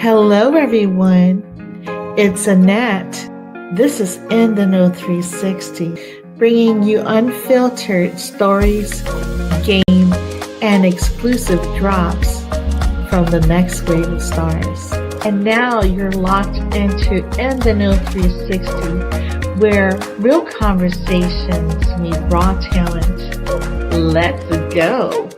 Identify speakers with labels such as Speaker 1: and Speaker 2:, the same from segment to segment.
Speaker 1: Hello, everyone. It's Annette. This is In the Know 360, bringing you unfiltered stories, game, and exclusive drops from the next wave of stars. And now you're locked into In the Know 360, where real conversations meet raw talent. Let's go.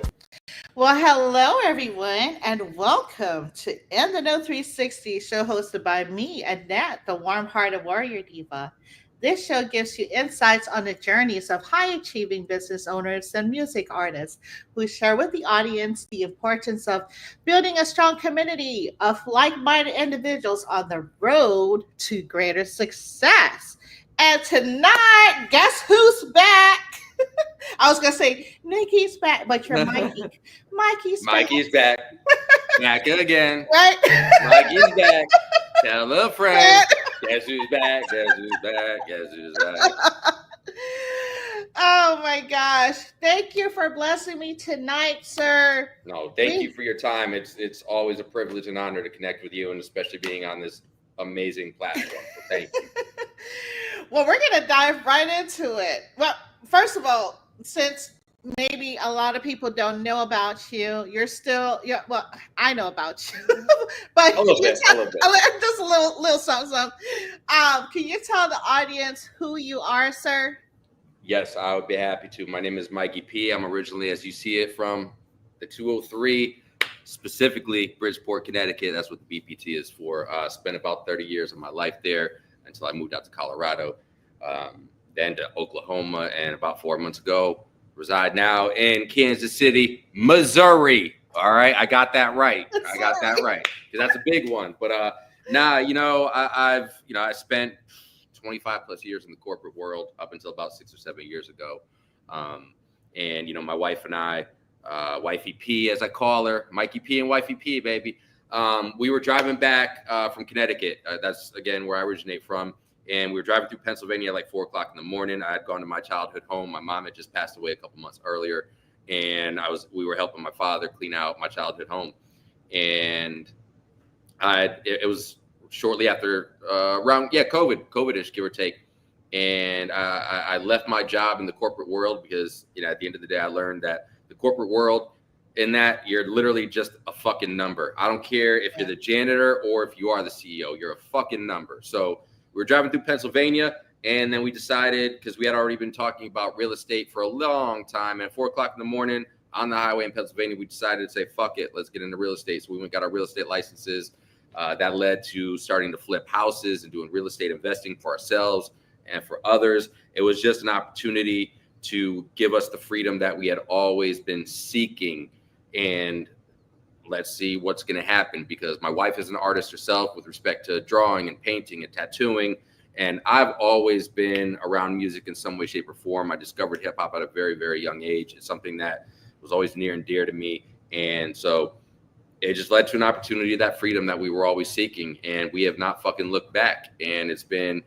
Speaker 1: Well, hello, everyone, and welcome to In the Know 360, show hosted by me, Annette, the warm-hearted warrior diva. This show gives you insights on the journeys of high-achieving business owners and music artists who share with the audience the importance of building a strong community of like-minded individuals on the road to greater success. And tonight, guess who's back? I was gonna say Nikki's back, but you're Mikey.
Speaker 2: Mikey's back. Back again.
Speaker 1: Right?
Speaker 2: Mikey's back. Tell a friend. Guess who's back? Guess who's back? Guess who's back?
Speaker 1: Oh my gosh. Thank you for blessing me tonight, sir.
Speaker 2: No, thank you for your time. It's always a privilege and honor to connect with you, and especially being on this amazing platform. So thank you.
Speaker 1: Well, we're gonna dive right into it. Well, first of all, since maybe a lot of people don't know about you, well, I know about you, but
Speaker 2: a little bit.
Speaker 1: Just a little something. Can you tell the audience who you are, sir?
Speaker 2: Yes, I would be happy to. My name is Mikey P. I'm originally, as you see it, from the 203, specifically Bridgeport, Connecticut. That's what the BPT is for. Spent about 30 years of my life there until I moved out to Colorado. Then to Oklahoma, and about 4 months ago, reside now in Kansas City, Missouri. All right, I got that right. Because that's a big one. But I spent 25 plus years in the corporate world up until about 6 or 7 years ago. And my wife and I, Wifey P, as I call her, Mikey P and Wifey P, baby. We were driving back from Connecticut. That's again where I originate from. And we were driving through Pennsylvania at like 4 o'clock in the morning. I had gone to my childhood home. My mom had just passed away a couple months earlier. And we were helping my father clean out my childhood home. And it was shortly after COVID-ish, give or take. And I left my job in the corporate world because, at the end of the day, I learned that the corporate world, in that you're literally just a fucking number. I don't care if you're the janitor or if you are the CEO, you're a fucking number. So we were driving through Pennsylvania, and then we decided, because we had already been talking about real estate for a long time, and at 4 o'clock in the morning on the highway in Pennsylvania, we decided to say, fuck it, let's get into real estate. So we went and got our real estate licenses. That led to starting to flip houses and doing real estate investing for ourselves and for others. It was just an opportunity to give us the freedom that we had always been seeking. And let's see what's going to happen, because my wife is an artist herself with respect to drawing and painting and tattooing. And I've always been around music in some way, shape, or form. I discovered hip hop at a very, very young age. It's something that was always near and dear to me. And so it just led to an opportunity, that freedom that we were always seeking. And we have not fucking looked back. And it's been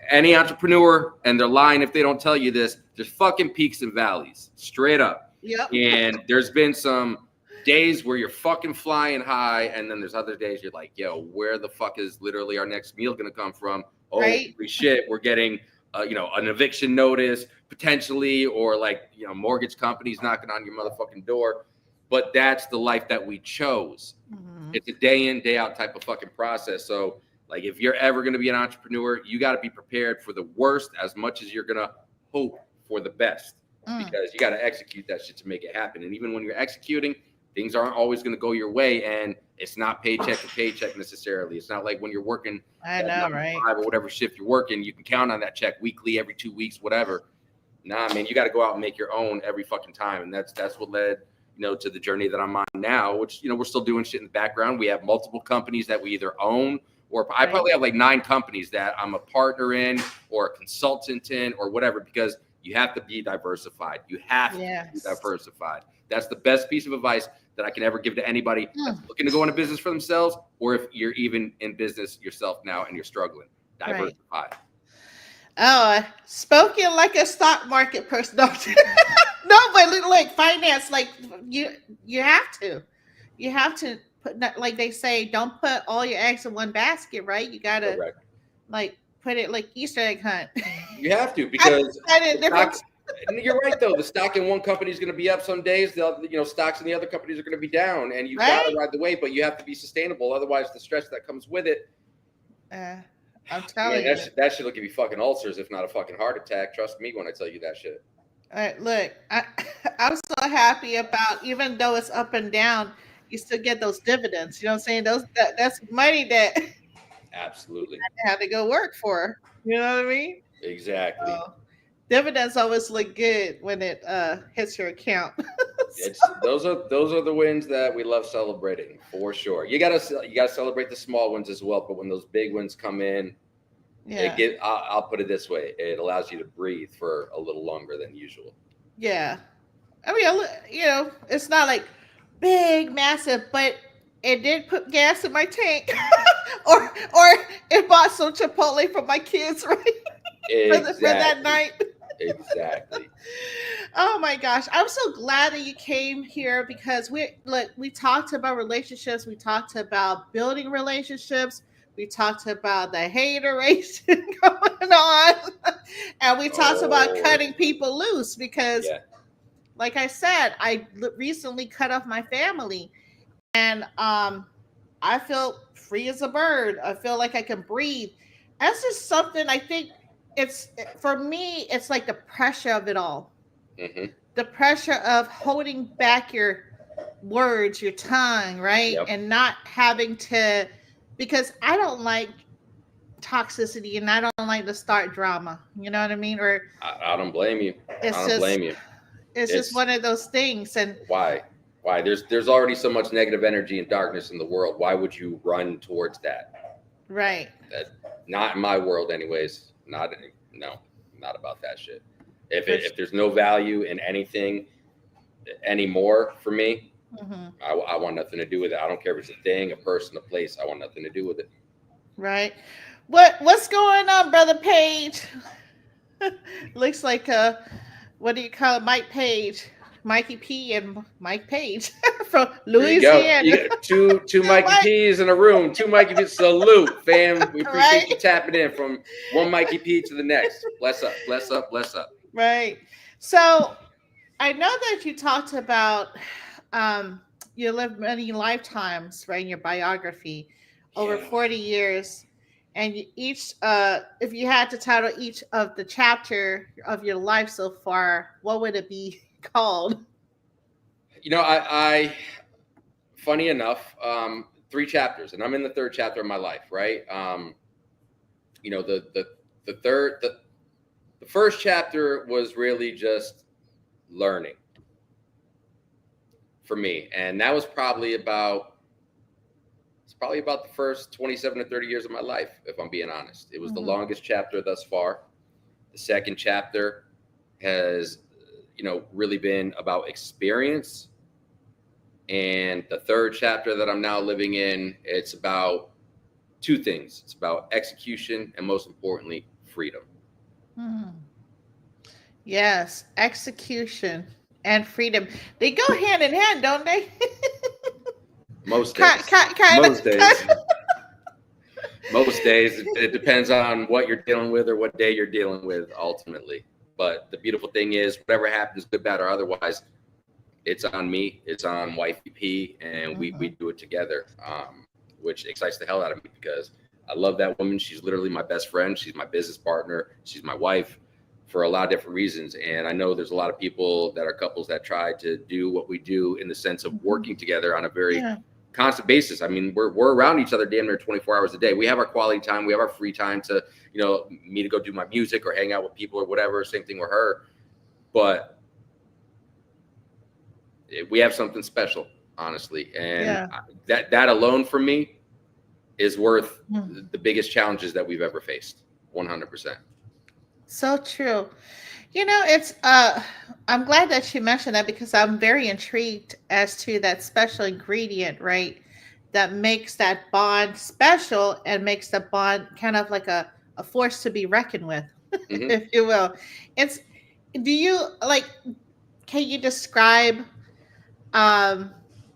Speaker 2: any entrepreneur, and they're lying if they don't tell you this, there's fucking peaks and valleys, straight up.
Speaker 1: Yep.
Speaker 2: And there's been some days where you're fucking flying high, and then there's other days you're like, yo, where the fuck is literally our next meal gonna come from? Oh, right. Holy shit, we're getting an eviction notice potentially, or mortgage companies knocking on your motherfucking door. But that's the life that we chose. Mm-hmm. It's a day in, day out type of fucking process. So if you're ever gonna be an entrepreneur, you got to be prepared for the worst as much as you're gonna hope for the best, because you got to execute that shit to make it happen. And even when you're executing, things aren't always going to go your way, and it's not paycheck to paycheck necessarily. It's not like when you're working right? Or whatever shift you're working, you can count on that check weekly, every 2 weeks, whatever. Nah, man, you got to go out and make your own every fucking time. And that's what led, to the journey that I'm on now, which, we're still doing shit in the background. We have multiple companies that we either own, or I probably have 9 companies that I'm a partner in or a consultant in or whatever, because you have to be diversified. You have to be diversified. That's the best piece of advice that I can ever give to anybody that's looking to go into business for themselves, or if you're even in business yourself now and you're struggling. Diversify. Right.
Speaker 1: Oh, spoken like a stock market person. No, but finance, you have to put, like they say, don't put all your eggs in one basket, right? You gotta
Speaker 2: Correct.
Speaker 1: like put it like Easter egg hunt.
Speaker 2: You have to
Speaker 1: I
Speaker 2: because
Speaker 1: said it
Speaker 2: the stock.
Speaker 1: different,
Speaker 2: And you're right though. The stock in one company is going to be up some days. Stocks in the other companies are going to be down, and you got to
Speaker 1: right?
Speaker 2: ride the wave. But you have to be sustainable. Otherwise, the stress that comes with it,
Speaker 1: Uh, I'm
Speaker 2: man,
Speaker 1: telling you.
Speaker 2: that shit'll give you fucking ulcers, if not a fucking heart attack. Trust me when I tell you that shit.
Speaker 1: Look, I'm so happy about, even though it's up and down, you still get those dividends. You know what I'm saying? That's money that
Speaker 2: Absolutely.
Speaker 1: I had to go work for. You know what I mean?
Speaker 2: Exactly.
Speaker 1: So dividends always look good when it hits your account.
Speaker 2: It's those are the wins that we love celebrating for sure. You gotta celebrate the small ones as well. But when those big ones come in,
Speaker 1: Yeah,
Speaker 2: I'll put it this way: it allows you to breathe for a little longer than usual.
Speaker 1: yeah. I mean, it's not like big, massive, but it did put gas in my tank, or it bought some Chipotle for my kids, right? For that
Speaker 2: Exactly.
Speaker 1: night.
Speaker 2: Exactly.
Speaker 1: Oh my gosh, I'm so glad that you came here because we talked about relationships, we talked about building relationships, we talked about the hateration going on, and we talked about
Speaker 2: Oh
Speaker 1: cutting people loose because,
Speaker 2: yeah.
Speaker 1: like I said, I recently cut off my family, and I feel free as a bird. I feel like I can breathe. That's just something I think it's for me. It's like the pressure of it all,
Speaker 2: Hmm.
Speaker 1: the pressure of holding back your words, your tongue, right?
Speaker 2: Yep.
Speaker 1: And not having to, because I don't like toxicity and I don't like to start drama. You know what I mean? Or
Speaker 2: I don't blame you. I
Speaker 1: it's
Speaker 2: don't
Speaker 1: just
Speaker 2: blame you.
Speaker 1: it's just
Speaker 2: It's
Speaker 1: one of those things. And
Speaker 2: why there's already so much negative energy and darkness in the world. Why would you run towards that?
Speaker 1: right,
Speaker 2: That not in my world, anyways. No, not about that shit.
Speaker 1: for
Speaker 2: If there's no value in anything anymore for me,
Speaker 1: hmm
Speaker 2: I want nothing to do with it. I don't care if it's a thing, a person, a place. I want nothing to do with it.
Speaker 1: right. What's going on, brother Page? Looks like what do you call it? Mike Page, Mikey P, and Mike Page from
Speaker 2: There you go.
Speaker 1: Louisiana.
Speaker 2: You got two
Speaker 1: Two
Speaker 2: Mikey
Speaker 1: Mike,
Speaker 2: P's in a room. Two Mikey P's. Salute, fam. We appreciate you
Speaker 1: right?
Speaker 2: tapping in from one Mikey P to the next. Bless up, bless up, bless up.
Speaker 1: Right. So I know that you talked about um, you lived many lifetimes, right? In your biography, over
Speaker 2: Yeah.
Speaker 1: 40 years, and each, if you had to title each of the chapter of your life so far, what would it be called?
Speaker 2: I funny enough, three chapters, and I'm in the third chapter of my life, right? You know, the first chapter was really just learning for me, and that was probably about the first 27 to 30 years of my life, if I'm being honest. It was the
Speaker 1: Mhm.
Speaker 2: longest chapter thus far. The second chapter has, really been about experience. And the third chapter that I'm now living in, it's about two things. It's about execution and most importantly, freedom.
Speaker 1: Mhm. Yes, execution and freedom. They go hand in hand, don't they?
Speaker 2: Most
Speaker 1: kind,
Speaker 2: days.
Speaker 1: kind, kind of.
Speaker 2: Most days. Most days. It depends on what you're dealing with or what day you're dealing with ultimately. But the beautiful thing is, whatever happens, good, bad, or otherwise, it's on me, it's on Wifey P, and we
Speaker 1: Mhm.
Speaker 2: do it together, which excites the hell out of me because I love that woman. She's literally my best friend. She's my business partner. She's my wife for a lot of different reasons. And I know there's a lot of people that are couples that try to do what we do in the sense of
Speaker 1: Mhm.
Speaker 2: working together on a very
Speaker 1: Yeah.
Speaker 2: constant basis. I mean, we're around each other damn near 24 hours a day. We have our quality time. We have our free time to, me to go do my music or hang out with people or whatever. Same thing with her. But we have something special, honestly, and
Speaker 1: Yeah.
Speaker 2: that alone for me is worth
Speaker 1: Mhm.
Speaker 2: the biggest challenges that we've ever faced. 100%.
Speaker 1: So true. It's I'm glad that you mentioned that because I'm very intrigued as to that special ingredient, right? That makes that bond special and makes the bond kind of like a force to be reckoned with,
Speaker 2: Hmm.
Speaker 1: if you will. It's do you like can you describe um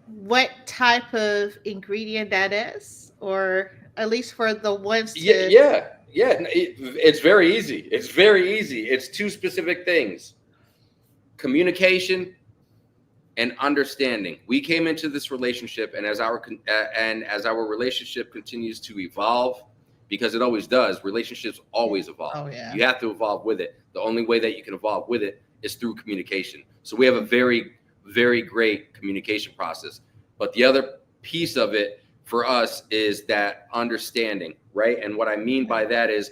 Speaker 1: what type of ingredient that is, or at least for the ones
Speaker 2: Yeah,
Speaker 1: to.
Speaker 2: yeah, yeah. It's very easy. It's very easy. It's two specific things: communication and understanding. We came into this relationship, and as our relationship continues to evolve, because it always does, relationships always evolve.
Speaker 1: Oh yeah.
Speaker 2: You have to evolve with it. The only way that you can evolve with it is through communication. So we have a very, very great communication process. But the other piece of it for us is that understanding, right? And what I mean by that is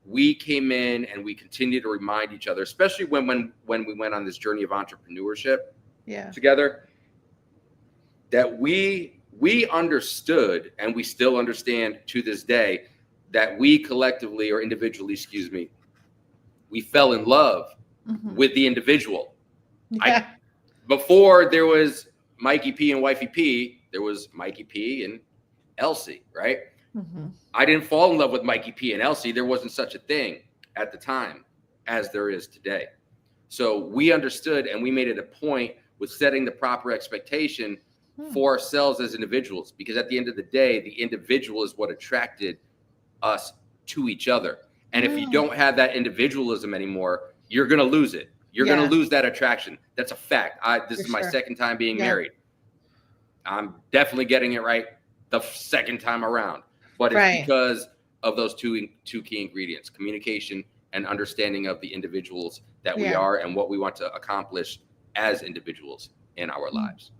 Speaker 2: we came in and we continue to remind each other, especially when we went on this journey of entrepreneurship
Speaker 1: Yeah.
Speaker 2: together, that we understood, and we still understand to this day, that we collectively or individually, excuse me, we fell in love with the individual.
Speaker 1: Yeah.
Speaker 2: Before there was Mikey P and Wifey P, there was Mikey P and Elsie, right? I didn't fall in love with Mikey P and Elsie. There wasn't such a thing at the time as there is today. So we understood, and we made it a point with setting the proper expectation for ourselves as individuals, because at the end of the day, the individual is what attracted us to each other. And if you don't have that individualism anymore, you're going to lose it. You're going to lose that attraction. That's a fact. This is my second time being married. I'm definitely getting it right the second time around. But it's because of those two key ingredients: communication and understanding of the individuals that we are and what we want to accomplish as individuals in our lives.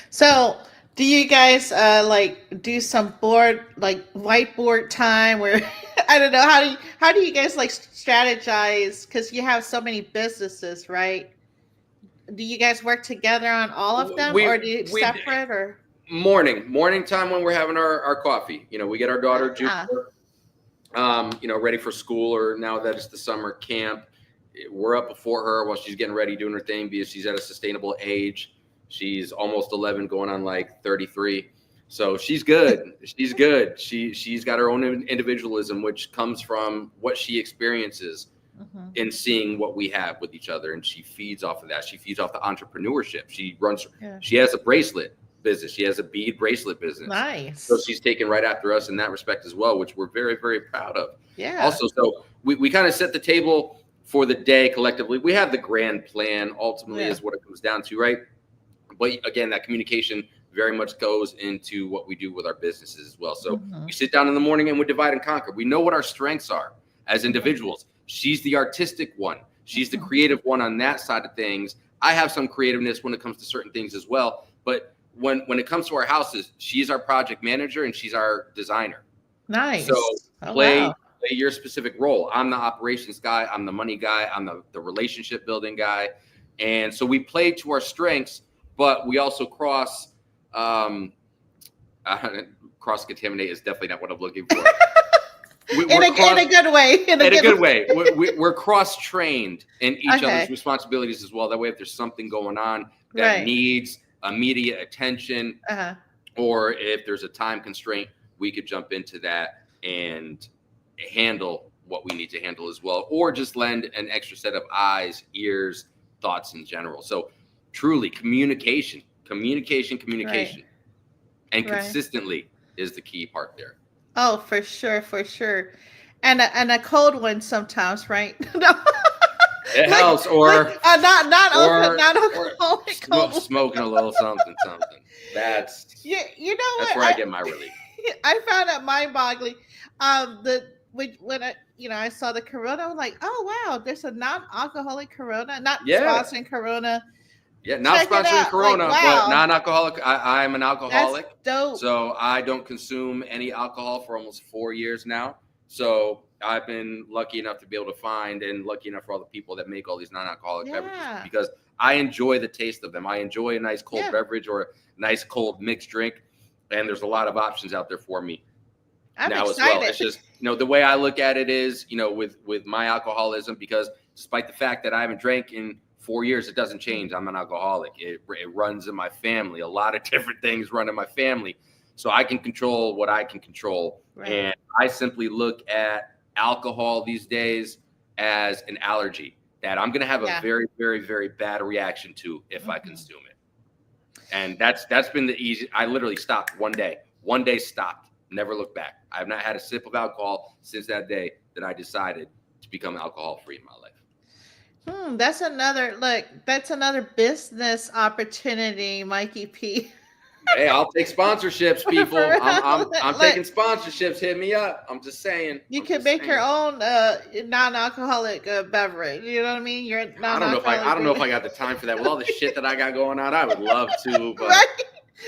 Speaker 1: So, do you guys like do some whiteboard time where I don't know, how do you guys like strategize, cuz you have so many businesses, right? Do you guys work together on all of them, or do you separate, or
Speaker 2: morning time when we're having our coffee? We get our daughter Juniper, ready for school, or now that it's the summer camp, we're up before her while she's getting ready, doing her thing, because she's at a sustainable age. She's almost 11, going on like 33. So she's good. She's good. She's got her own individualism, which comes from what she experiences in seeing what we have with each other. And she feeds off of that. She feeds off the entrepreneurship. She has a bracelet business. She has a bead bracelet business.
Speaker 1: Nice.
Speaker 2: So she's taken right after us in that respect as well, which we're very, very proud of.
Speaker 1: Yeah.
Speaker 2: Also, so we kind of set the table for the day collectively. We have the grand plan ultimately is what it comes down to, right? But again, that communication very much goes into what we do with our businesses as well. So we sit down in the morning and we divide and conquer. We know what our strengths are as individuals. She's the artistic one. She's the creative one on that side of things. I have some creativeness when it comes to certain things as well. But when it comes to our houses, she's our project manager and she's our designer.
Speaker 1: Nice.
Speaker 2: So play your specific role. I'm the operations guy. I'm the money guy. I'm the relationship building guy. And so we play to our strengths, but we also cross contaminate is definitely not what I'm looking for. In a good way. In a good way. We're cross trained in each other's responsibilities as well. That way, if there's something going on that needs immediate attention, or if there's a time constraint, we could jump into that and handle what we need to handle as well, or just lend an extra set of eyes, ears, thoughts in general. So truly communication, and consistently is the key part there.
Speaker 1: Oh, for sure. And a cold one sometimes, right? No.
Speaker 2: It helps, or
Speaker 1: not
Speaker 2: smoking a little something. That's
Speaker 1: what?
Speaker 2: Where I get my relief.
Speaker 1: I found it mind-boggling. When I saw the Corona, I was like, oh wow, there's a non-alcoholic Corona, not sponsoring Corona.
Speaker 2: Yeah, not sponsoring Corona, but non-alcoholic. I'm an alcoholic.
Speaker 1: That's dope.
Speaker 2: So I don't consume any alcohol for almost 4 years now. So I've been lucky enough to be able to find, and lucky enough for all the people that make all these non-alcoholic beverages, because I enjoy the taste of them. I enjoy a nice cold beverage or a nice cold mixed drink. And there's a lot of options out there for me now as well. It's just, the way I look at it is, with my alcoholism, because despite the fact that I haven't drank in 4 years, it doesn't change. I'm an alcoholic. It runs in my family. A lot of different things run in my family. So I can control what I can control. Right. And I simply look at alcohol these days as an allergy that I'm going to have a very, very, very bad reaction to if I consume it. And that's been the easy. I literally stopped one day stopped, never looked back. I have not had a sip of alcohol since that day that I decided to become alcohol free in my life.
Speaker 1: That's another business opportunity, Mikey P.
Speaker 2: Hey, I'll take sponsorships, people.
Speaker 1: For
Speaker 2: I'm taking sponsorships. Hit me up. I'm just saying.
Speaker 1: You can make your own non-alcoholic beverage. You know what I mean? Your non-alcoholic.
Speaker 2: I don't know if I got the time for that. With all the shit that I got going on, I would love to, but
Speaker 1: right?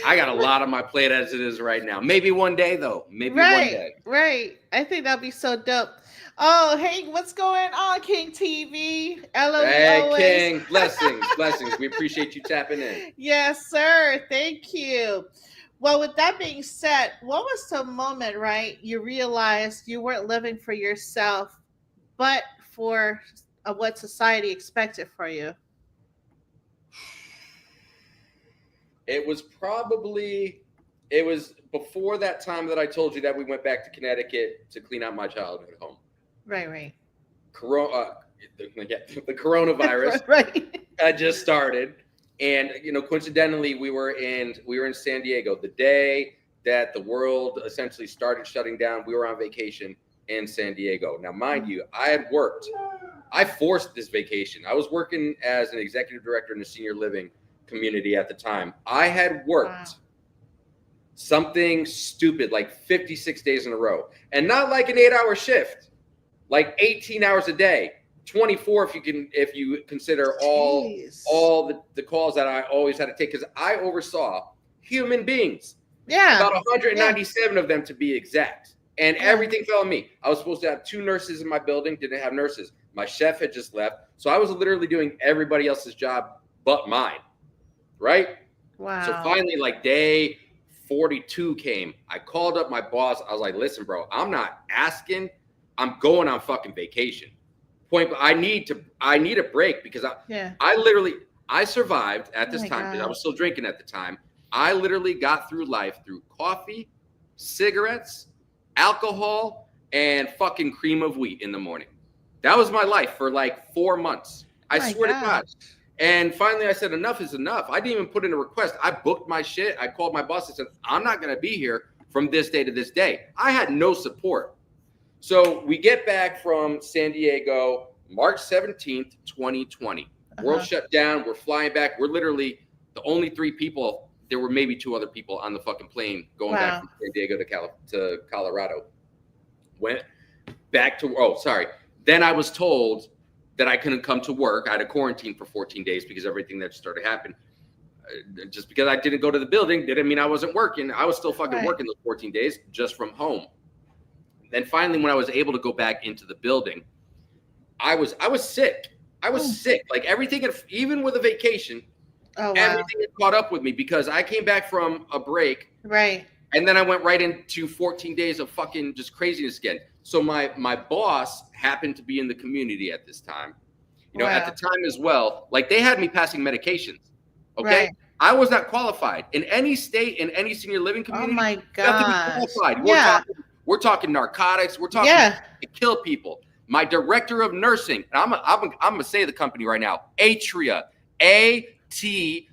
Speaker 2: I got a lot on my plate as it is right now. Maybe one day, though. Maybe
Speaker 1: right,
Speaker 2: one day.
Speaker 1: Right. I think that'd be so dope. Oh, hey, what's going on, King TV?
Speaker 2: Hey, King. Blessings. We appreciate you tapping in.
Speaker 1: Yes, sir. Thank you. Well, with that being said, what was the moment, right? You realized you weren't living for yourself, but for what society expected for you?
Speaker 2: It was before that time that I told you that we went back to Connecticut to clean out my childhood home.
Speaker 1: Right.
Speaker 2: The coronavirus
Speaker 1: right.
Speaker 2: had just started, and coincidentally, we were in San Diego the day that the world essentially started shutting down. We were on vacation in San Diego. Now, mind you, I had worked. I forced this vacation. I was working as an executive director in a senior living community at the time. I had worked something stupid like 56 days in a row, and not like an 8-hour shift. Like 18 hours a day, 24 if you consider all the calls that I always had to take, because I oversaw human beings.
Speaker 1: Yeah.
Speaker 2: About 197 of them to be exact. And everything fell on me. I was supposed to have 2 nurses in my building, didn't have nurses. My chef had just left. So I was literally doing everybody else's job but mine. Right?
Speaker 1: Wow.
Speaker 2: So finally, like day 42 came. I called up my boss. I was like, listen, bro, I'm not asking. I'm going on fucking vacation. I need a break because I survived at this time because I was still drinking at the time. I literally got through life through coffee, cigarettes, alcohol, and fucking cream of wheat in the morning. That was my life for like 4 months. I swear to God. And finally I said, enough is enough. I didn't even put in a request. I booked my shit. I called my boss and said, I'm not going to be here from this day to this day. I had no support. So we get back from San Diego, March 17th, 2020. World shut down. We're flying back. We're literally the only 3 people. There were maybe 2 other people on the fucking plane going back from San Diego to Colorado. Went back to, Then I was told that I couldn't come to work. I had a quarantine for 14 days because everything that started happening. Just because I didn't go to the building didn't mean I wasn't working. I was still fucking working those 14 days just from home. Then finally, when I was able to go back into the building, I was sick. I was sick. Like everything, even with a vacation, everything had caught up with me because I came back from a break.
Speaker 1: Right.
Speaker 2: And then I went right into 14 days of fucking just craziness again. So my boss happened to be in the community at this time. At the time as well, like they had me passing medications. Okay. Right. I was not qualified in any state, in any senior living community.
Speaker 1: Oh my God.
Speaker 2: You have to be qualified. We're talking narcotics. We're talking to kill people. My director of nursing, and I'm gonna say the company right now, Atria, ATRIA.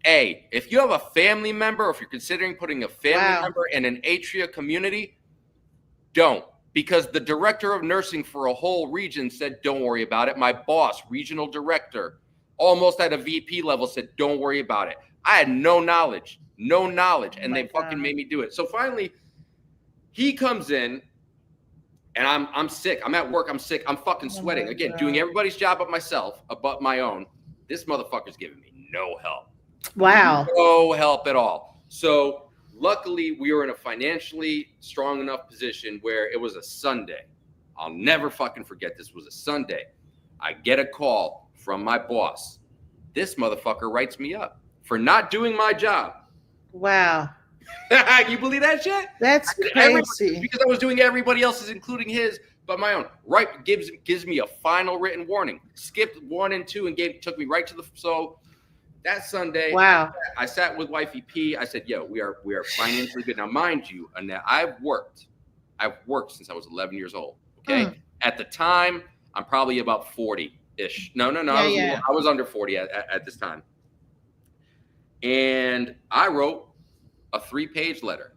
Speaker 2: If you have a family member, or if you're considering putting a family member in an Atria community, don't. Because the director of nursing for a whole region said, don't worry about it. My boss, regional director, almost at a VP level, said, don't worry about it. I had no knowledge, and they fucking made me do it. So finally, he comes in, and I'm sick. I'm at work. I'm sick. I'm fucking sweating. Again, doing everybody's job but myself, but my own. This motherfucker's giving me no help.
Speaker 1: Wow.
Speaker 2: No help at all. So luckily, we were in a financially strong enough position where it was a Sunday. I'll never fucking forget this was a Sunday. I get a call from my boss. This motherfucker writes me up for not doing my job.
Speaker 1: Wow.
Speaker 2: You believe that shit?
Speaker 1: That's crazy.
Speaker 2: Because I was doing everybody else's, including his, but my own. Right, gives me a final written warning. Skipped 1 and 2 and took me right to the. So that Sunday, I sat with Wifey P. I said, "Yo, we are financially good now, mind you." And I've worked since I was 11 years old. Okay, at the time, I'm probably about 40-ish. No. I was under 40 at this time. And I wrote a 3-page letter,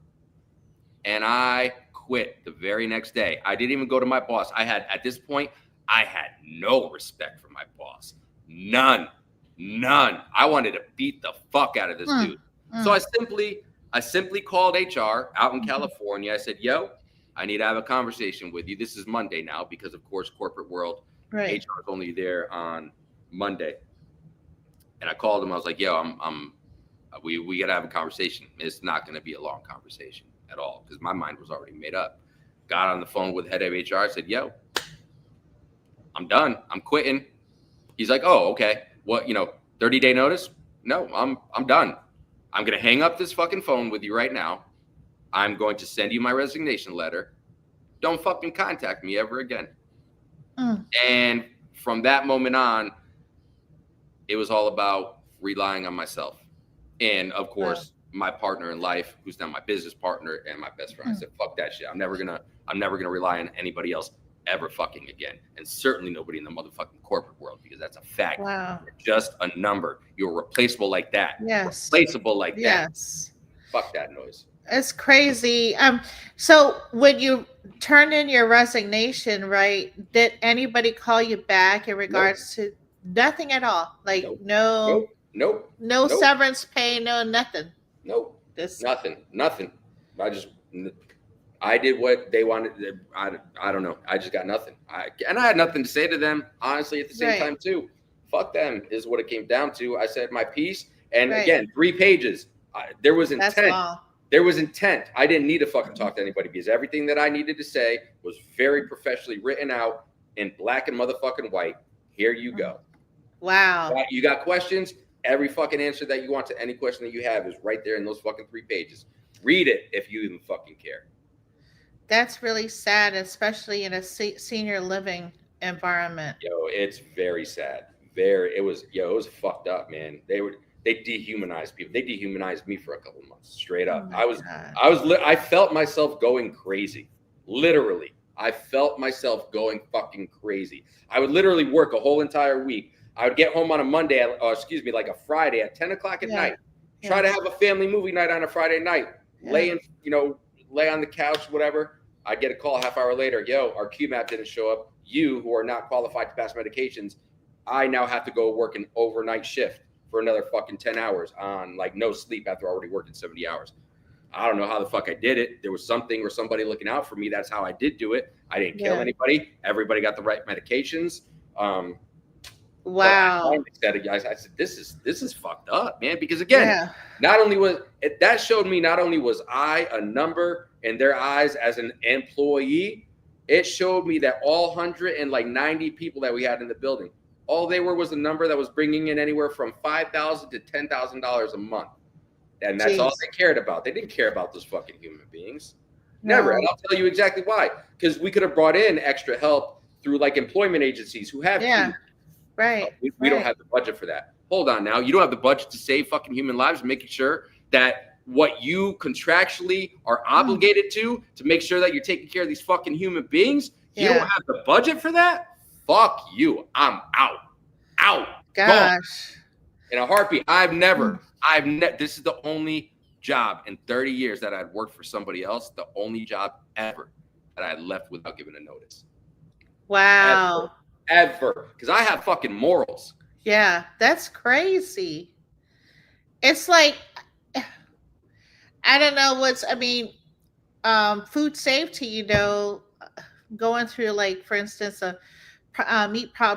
Speaker 2: and I quit the very next day. I didn't even go to my boss. At this point, I had no respect for my boss. None. I wanted to beat the fuck out of this dude. So I simply called HR out in California. I said, "Yo, I need to have a conversation with you. This is Monday now because, of course, corporate world,
Speaker 1: Right.
Speaker 2: HR is only there on Monday." And I called him. I was like, "Yo, we got to have a conversation. It's not going to be a long conversation at all because my mind was already made up." Got on the phone with head of HR. I said, "Yo, I'm done. I'm quitting." He's like, "Oh, okay. What, 30-day notice?" "No, I'm done. I'm going to hang up this fucking phone with you right now. I'm going to send you my resignation letter. Don't fucking contact me ever again." And from that moment on, it was all about relying on myself. And of course, my partner in life, who's now my business partner and my best friend. I said, "Fuck that shit. I'm never gonna rely on anybody else ever fucking again. And certainly nobody in the motherfucking corporate world, because that's a fact.
Speaker 1: Wow.
Speaker 2: You're just a number. You're replaceable like that.
Speaker 1: Yes.
Speaker 2: Replaceable like that.
Speaker 1: Yes.
Speaker 2: Fuck that noise."
Speaker 1: It's crazy. So when you turned in your resignation, right, did anybody call you back in regards to nothing at all? Like
Speaker 2: Nope.
Speaker 1: no severance pay, no nothing.
Speaker 2: Nope.
Speaker 1: This
Speaker 2: Nothing. I did what they wanted. I don't know. I just got nothing. I had nothing to say to them, honestly, at the same time, too. Fuck them is what it came down to. I said my piece. And again, 3 pages. There was intent.
Speaker 1: That's long.
Speaker 2: There was intent. I didn't need to fucking talk to anybody because everything that I needed to say was very professionally written out in black and motherfucking white. Here you go.
Speaker 1: Wow.
Speaker 2: You got questions? Every fucking answer that you want to any question that you have is right there in those fucking 3 pages. Read it if you even fucking care.
Speaker 1: That's really sad, especially in a senior living environment.
Speaker 2: Yo, it's very sad. It was fucked up, man. They dehumanized people. They dehumanized me for a couple of months, straight up. I felt myself going crazy. Literally. I felt myself going fucking crazy. I would literally work a whole entire week. I would get home on a Monday, like a Friday at 10 o'clock at night. Try to have a family movie night on a Friday night. Lay on the couch, whatever. I'd get a call a half hour later. "Yo, our QMAP didn't show up. You, who are not qualified to pass medications, I now have to go work an overnight shift for another fucking 10 hours on like no sleep after already working 70 hours. I don't know how the fuck I did it. There was something or somebody looking out for me. That's how I did do it. I didn't kill anybody. Everybody got the right medications.
Speaker 1: Wow.
Speaker 2: I said, this is fucked up, man. Because again, not only was I a number in their eyes as an employee, it showed me that all 190 people that we had in the building, all they were was a number that was bringing in anywhere from $5,000 to $10,000 a month. And that's all they cared about. They didn't care about those fucking human beings. Never. And I'll tell you exactly why. Because we could have brought in extra help through like employment agencies who have
Speaker 1: people. Right.
Speaker 2: We don't have the budget for that. Hold on now. You don't have the budget to save fucking human lives, making sure that what you contractually are obligated to make sure that you're taking care of these fucking human beings. You don't have the budget for that? Fuck you. I'm out.
Speaker 1: Gosh.
Speaker 2: Gone. In a heartbeat. This is the only job in 30 years that I'd worked for somebody else. The only job ever that I had left without giving a notice.
Speaker 1: Wow.
Speaker 2: Ever. Because I have fucking morals.
Speaker 1: Yeah, that's crazy. It's like, I don't know food safety, going through like, for instance, a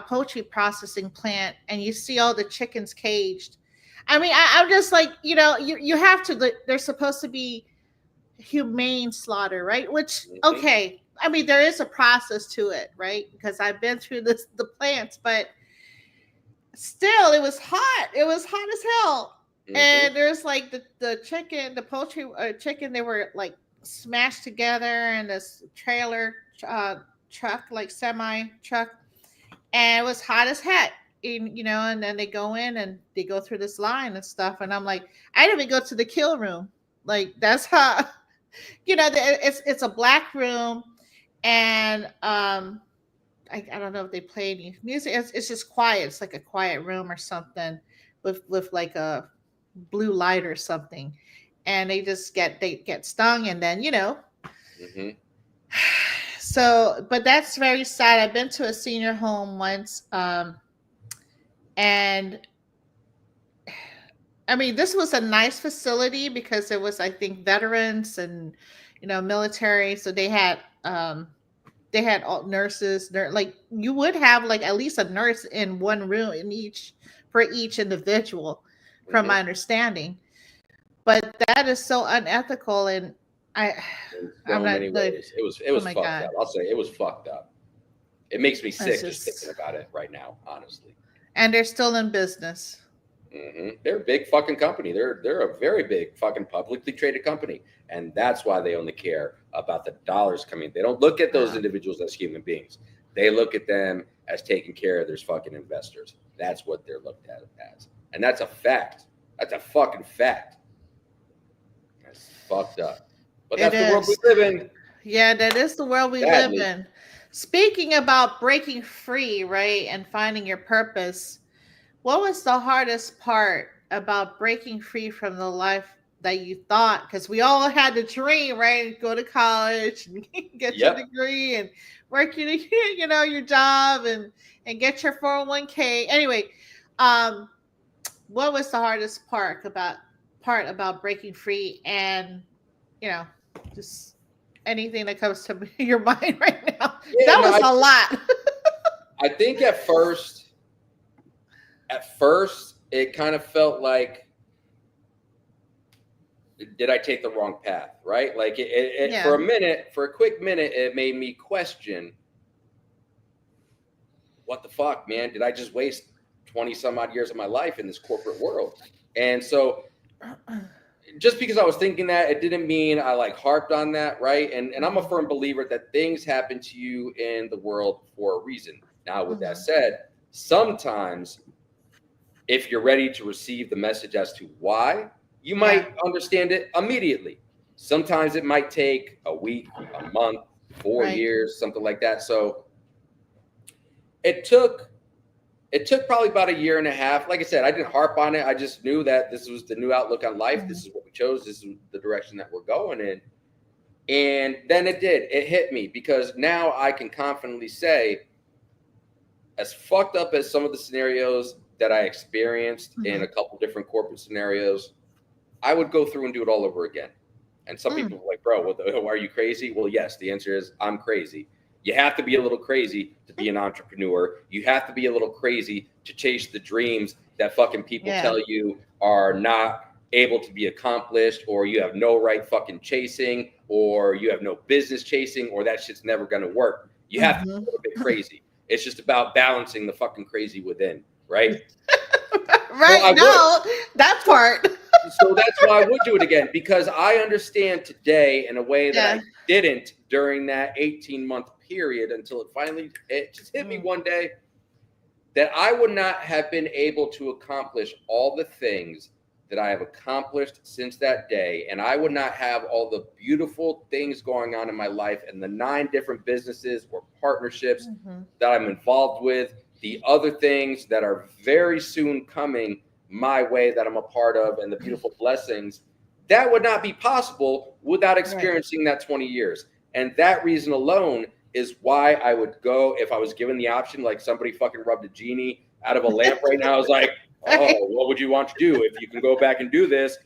Speaker 1: poultry processing plant, and you see all the chickens caged. I'm just like, you have to, they're supposed to be humane slaughter, right? Which, okay. There is a process to it, right? Because I've been through the plants, but still, it was hot. It was hot as hell. And there's like the poultry chicken, they were like smashed together in this trailer truck, like semi truck, and it was hot as heck. And then they go in and they go through this line and stuff, and I'm like, I didn't even go to the kill room. Like, that's how, it's a black room, and I don't know if they play any music. It's just quiet. It's like a quiet room or something with like a blue light or something, and they get stung, and then
Speaker 2: Mm-hmm.
Speaker 1: so, but that's very sad. I've been to a senior home once, and I mean, this was a nice facility because it was, I think, veterans and military. So they had all nurses. Like you would have like at least a nurse in one room in each for each individual, from
Speaker 2: Mm-hmm.
Speaker 1: my understanding. But that is so unethical, and I,
Speaker 2: In
Speaker 1: I'm
Speaker 2: so
Speaker 1: not
Speaker 2: many
Speaker 1: like,
Speaker 2: ways, it
Speaker 1: oh
Speaker 2: was
Speaker 1: my
Speaker 2: fucked
Speaker 1: god,
Speaker 2: up. I'll say it was fucked up. It makes me
Speaker 1: it's
Speaker 2: sick just thinking
Speaker 1: just,
Speaker 2: about it right now, honestly.
Speaker 1: and they're still in business.
Speaker 2: They're a big fucking company. They're a very big fucking publicly traded company, and that's why they only care about the dollars coming. They don't look at those
Speaker 1: Uh,
Speaker 2: individuals as human beings. They look at them as taking care of their fucking investors. That's what they're looked at as, and that's a fact. That's a fucking fact. That's fucked up. But
Speaker 1: it
Speaker 2: that's the world we
Speaker 1: is.
Speaker 2: live in.
Speaker 1: Yeah, that is the world we live
Speaker 2: Sadly,
Speaker 1: in. Speaking about breaking free, right, and finding your purpose, what was the hardest part about breaking free from the life that you thought? Because we all had the dream, right? Go to college and get your
Speaker 2: yep.
Speaker 1: degree and work your, your job and get your 401k. Anyway, um, what was the hardest part about breaking free, and you know, just anything that comes to your mind right now?
Speaker 2: Yeah.
Speaker 1: That
Speaker 2: No.
Speaker 1: was a lot.
Speaker 2: I think at first, it kind of felt like, did I take the wrong path? Right? Like for
Speaker 1: Yeah.
Speaker 2: a minute, for a quick minute, it made me question, what the fuck, man? Did I just waste 20 some odd years of my life in this corporate world? And so just because I was thinking that, it didn't mean I like harped on that, right? And I'm a firm believer that things happen to you in the world for a reason. Now, with that
Speaker 1: Mhm.
Speaker 2: said, sometimes if you're ready to receive the message as to why, you
Speaker 1: Yeah.
Speaker 2: might understand it immediately. Sometimes it might take a week, a month, four
Speaker 1: Right.
Speaker 2: years, something like that. So it took probably about a year and a half. Like I said, I didn't harp on it. I just knew that this was the new outlook on life. This
Speaker 1: Mhm.
Speaker 2: is what we chose. This is the direction that we're going in. And then it hit me, because now I can confidently say, as fucked up as some of the scenarios that I experienced in a
Speaker 1: Mhm.
Speaker 2: couple different corporate scenarios, I would go through and do it all over again. And some
Speaker 1: Mm.
Speaker 2: people were like, bro, are you crazy? Well, yes, the answer is I'm crazy. You have to be a little crazy to be an entrepreneur. You have to be a little crazy to chase the dreams that fucking people
Speaker 1: Yeah.
Speaker 2: tell you are not able to be accomplished, or you have no right fucking chasing, or you have no business chasing, or that shit's never going to work. You have to be
Speaker 1: Mhm.
Speaker 2: a little bit crazy. It's just about balancing the fucking crazy within, right? So
Speaker 1: Right.
Speaker 2: I would.
Speaker 1: No, that
Speaker 2: So
Speaker 1: part.
Speaker 2: so that's why I would do it again, because I understand today in a way that I
Speaker 1: Yeah.
Speaker 2: didn't during that 18-month period, until it just hit me
Speaker 1: Mm.
Speaker 2: one day that I would not have been able to accomplish all the things that I have accomplished since that day. And I would not have all the beautiful things going on in my life, and the 9 different businesses or partnerships
Speaker 1: Mhm.
Speaker 2: that I'm involved with, the other things that are very soon coming my way that I'm a part of, and the beautiful blessings that would not be possible without
Speaker 1: Right.
Speaker 2: experiencing that 20 years. And that reason alone is why I would go, if I was given the option, like somebody fucking rubbed a genie out of a lamp right now. I was like,
Speaker 1: Right.
Speaker 2: oh, what would you want to do if you can go back and do this?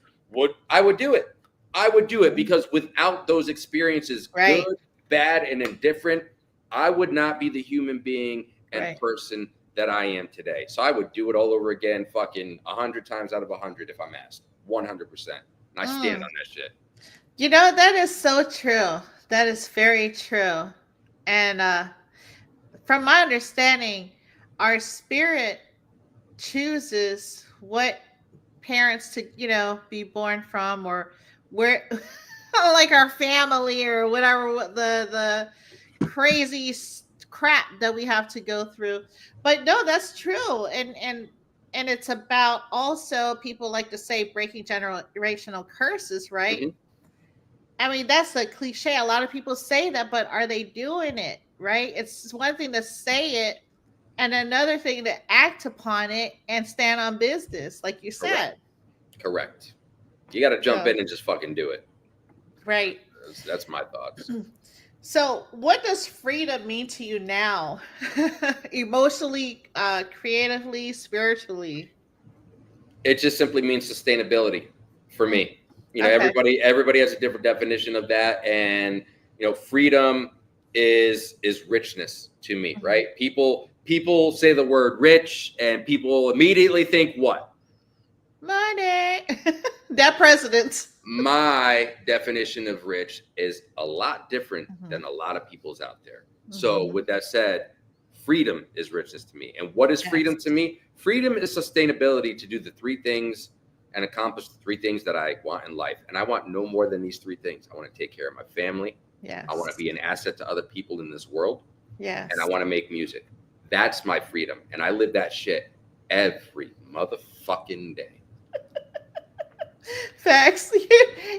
Speaker 2: I would do it. I would do it, because without those experiences, good,
Speaker 1: Right.
Speaker 2: bad, and indifferent, I would not be the human being and
Speaker 1: Right.
Speaker 2: person that I am today. So I would do it all over again, fucking 100 times out of 100 if I'm asked, 100%. And I stand
Speaker 1: Mm.
Speaker 2: on that shit.
Speaker 1: That is so true. That is very true. And from my understanding, our spirit chooses what parents to, be born from, or where, like our family or whatever, what the crazy crap that we have to go through. But no, that's true. And it's about, also, people like to say, breaking generational curses, right?
Speaker 2: Hmm.
Speaker 1: I mean, that's a cliche. A lot of people say that, but are they doing it? Right? It's one thing to say it, and another thing to act upon it and stand on business, like you
Speaker 2: Correct.
Speaker 1: said.
Speaker 2: Correct. You got to jump
Speaker 1: So,
Speaker 2: in and just fucking do it.
Speaker 1: right.
Speaker 2: That's my thoughts.
Speaker 1: So, what does freedom mean to you now? Emotionally, creatively, spiritually?
Speaker 2: It just simply means sustainability for
Speaker 1: Mm,
Speaker 2: me. You know,
Speaker 1: okay.
Speaker 2: everybody has a different definition of that, and you know, freedom is richness to me,
Speaker 1: Mhm.
Speaker 2: right? People say the word rich, and people immediately think what?
Speaker 1: Money. That presidents.
Speaker 2: My definition of rich is a lot different
Speaker 1: Mhm.
Speaker 2: than a lot of people's out there. So,
Speaker 1: Mhm.
Speaker 2: with that said, freedom is richness to me. And what is freedom
Speaker 1: Yes.
Speaker 2: to me? Freedom is sustainability to do the three things and accomplish the three things that I want in life. And I want no more than these three things. I want to take care of my family. I want to
Speaker 1: Yes.
Speaker 2: be an asset to other people in this world. And I
Speaker 1: Yes.
Speaker 2: want to make music. That's my freedom. And I live that shit every motherfucking day.
Speaker 1: Facts.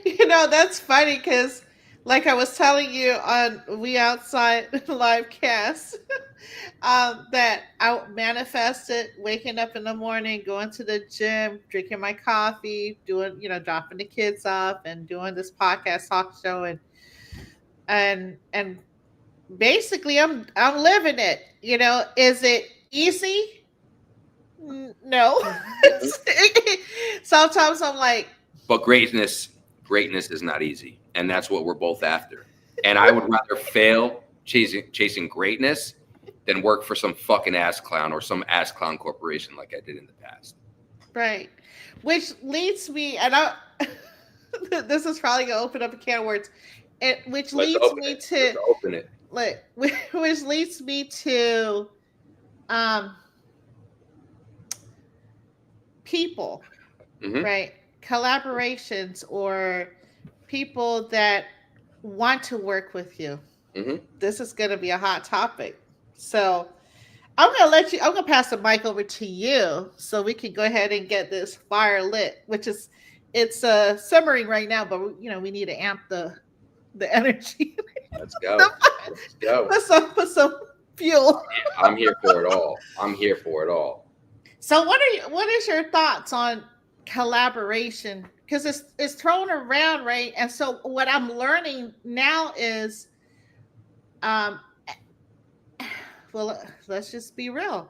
Speaker 1: You know, that's funny because, like I was telling you on We Outside live cast, that I manifested waking up in the morning, going to the gym, drinking my coffee, doing, dropping the kids off, and doing this podcast talk show, and basically, I'm living it. Is it easy? No.
Speaker 2: Mhm.
Speaker 1: Sometimes I'm like,
Speaker 2: But greatness is not easy, and that's what we're both after. And I would rather fail chasing greatness than work for some fucking ass clown or some ass clown corporation like I did in the past.
Speaker 1: right. Which leads me, and I, this is probably gonna open up a can of words. Which
Speaker 2: Let's
Speaker 1: leads
Speaker 2: open
Speaker 1: me
Speaker 2: it.
Speaker 1: to
Speaker 2: Let's open it.
Speaker 1: like, which leads me to um people,
Speaker 2: Hmm.
Speaker 1: right? Collaborations or people that want to work with you.
Speaker 2: Hmm.
Speaker 1: This is gonna be a hot topic. So I'm gonna pass the mic over to you so we can go ahead and get this fire lit, which is it's simmering right now, but we need to amp the energy.
Speaker 2: Let's go. Let's go.
Speaker 1: Put some fuel.
Speaker 2: I'm here for it all. I'm here for it all.
Speaker 1: So what is your thoughts on collaboration? Because it's thrown around, right? And so what I'm learning now is um well, let's just be real.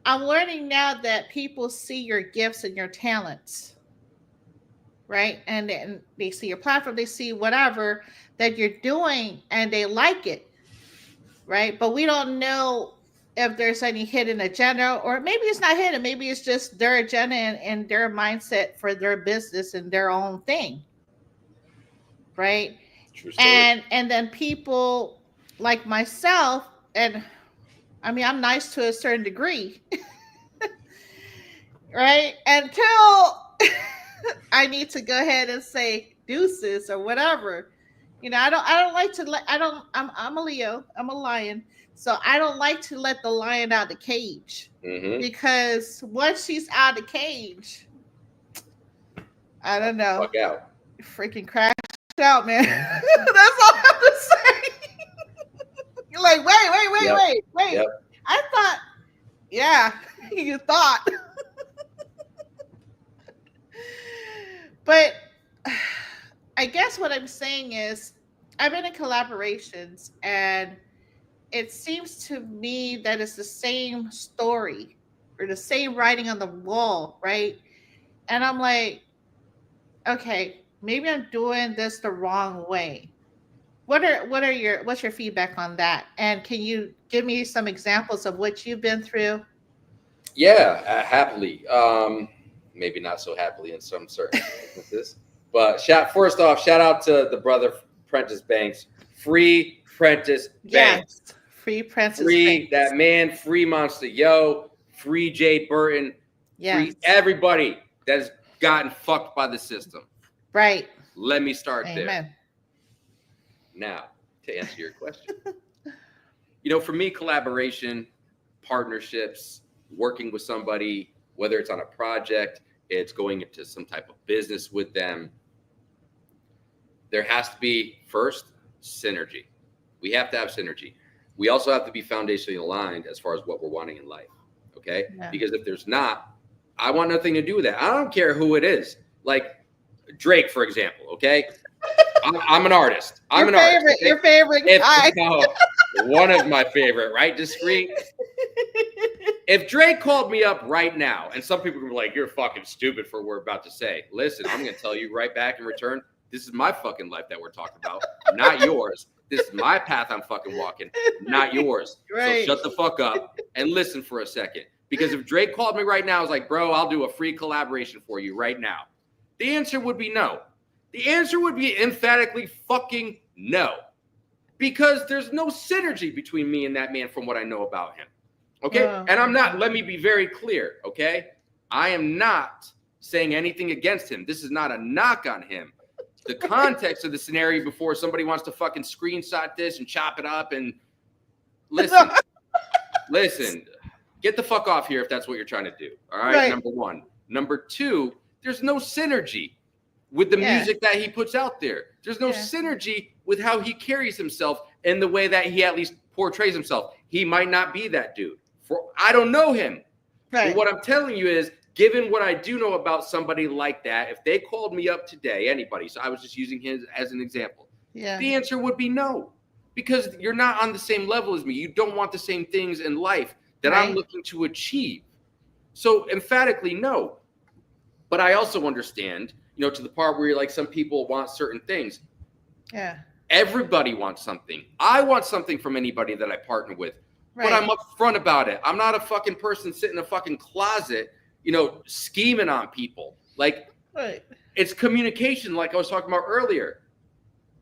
Speaker 1: I'm learning now that people see your gifts and your talents, right? And then they see your platform, they see whatever that you're doing and they like it, right? But we don't know if there's any hidden agenda, or maybe it's not hidden, maybe it's just their agenda and their mindset for their business and their own thing, right?
Speaker 2: True story.
Speaker 1: And then people like myself, and I mean I'm nice to a certain degree, right? Until I need to go ahead and say deuces or whatever. I don't like to let I don't I'm a Leo, I'm a lion. So I don't like to let the lion out of the cage.
Speaker 2: Hmm.
Speaker 1: Because once she's out of the cage, I don't know.
Speaker 2: Fuck out.
Speaker 1: Freaking crash out, man. That's all I have to say. You're like,
Speaker 2: Yep.
Speaker 1: wait.
Speaker 2: Yep.
Speaker 1: I thought, yeah, you thought. But I guess what I'm saying is I've been in collaborations and it seems to me that it's the same story or the same writing on the wall, right? And I'm like, okay, maybe I'm doing this the wrong way. What's your feedback on that? And can you give me some examples of what you've been through?
Speaker 2: Yeah, happily. Maybe not so happily in some certain instances. But first off, shout out to the brother Prentice Banks. Free Prentice Banks.
Speaker 1: Yes, Free Princess
Speaker 2: Free
Speaker 1: Banks.
Speaker 2: that man, free Monster Yo, free Jay Burton,
Speaker 1: Yes,
Speaker 2: free everybody that's gotten fucked by the system.
Speaker 1: right.
Speaker 2: Let me start there.
Speaker 1: Amen.
Speaker 2: Now, to answer your question. You know, for me, collaboration, partnerships, working with somebody, whether it's on a project, it's going into some type of business with them, there has to be first synergy. We have to have synergy. We also have to be foundationally aligned as far as what we're wanting in life. Okay.
Speaker 1: Yeah.
Speaker 2: Because if there's not, I want nothing to do with that. I don't care who it is. Like Drake, for example, okay? I'm an artist.
Speaker 3: Your favorite guy.
Speaker 2: One of my favorite, right? Discreet. If Drake called me up right now, and some people were like, you're fucking stupid for what we're about to say. Listen, I'm going to tell you right back in return, this is my fucking life that we're talking about, not yours. This is my path I'm fucking walking, not yours.
Speaker 3: Right.
Speaker 2: So shut the fuck up and listen for a second. Because if Drake called me right now, I was like, bro, I'll do a free collaboration for you right now. The answer would be no. The answer would be emphatically fucking no. Because there's no synergy between me and that man from what I know about him. Okay? And I'm not, let me be very clear, okay? I am not saying anything against him. This is not a knock on him. The context of the scenario before somebody wants to fucking screenshot this and chop it up and listen, get the fuck off here if that's what you're trying to do. All right? Number one. Number two, there's no synergy with the music that he puts out there. There's no synergy with how he carries himself and the way that he at least portrays himself. He might not be that dude. I don't know him. But what I'm telling you is, given what I do know about somebody like that, if they called me up today, anybody, so I was just using him as an example, the answer would be no. Because you're not on the same level as me. You don't want the same things in life that I'm looking to achieve. So emphatically, no. But I also understand, you know, to the part where you're like, some people want certain things. Yeah. Everybody wants something. I want something from anybody that I partner with. But I'm upfront about it. I'm not a fucking person sitting in a fucking closet, you know, scheming on people. Like, it's communication, like I was talking about earlier.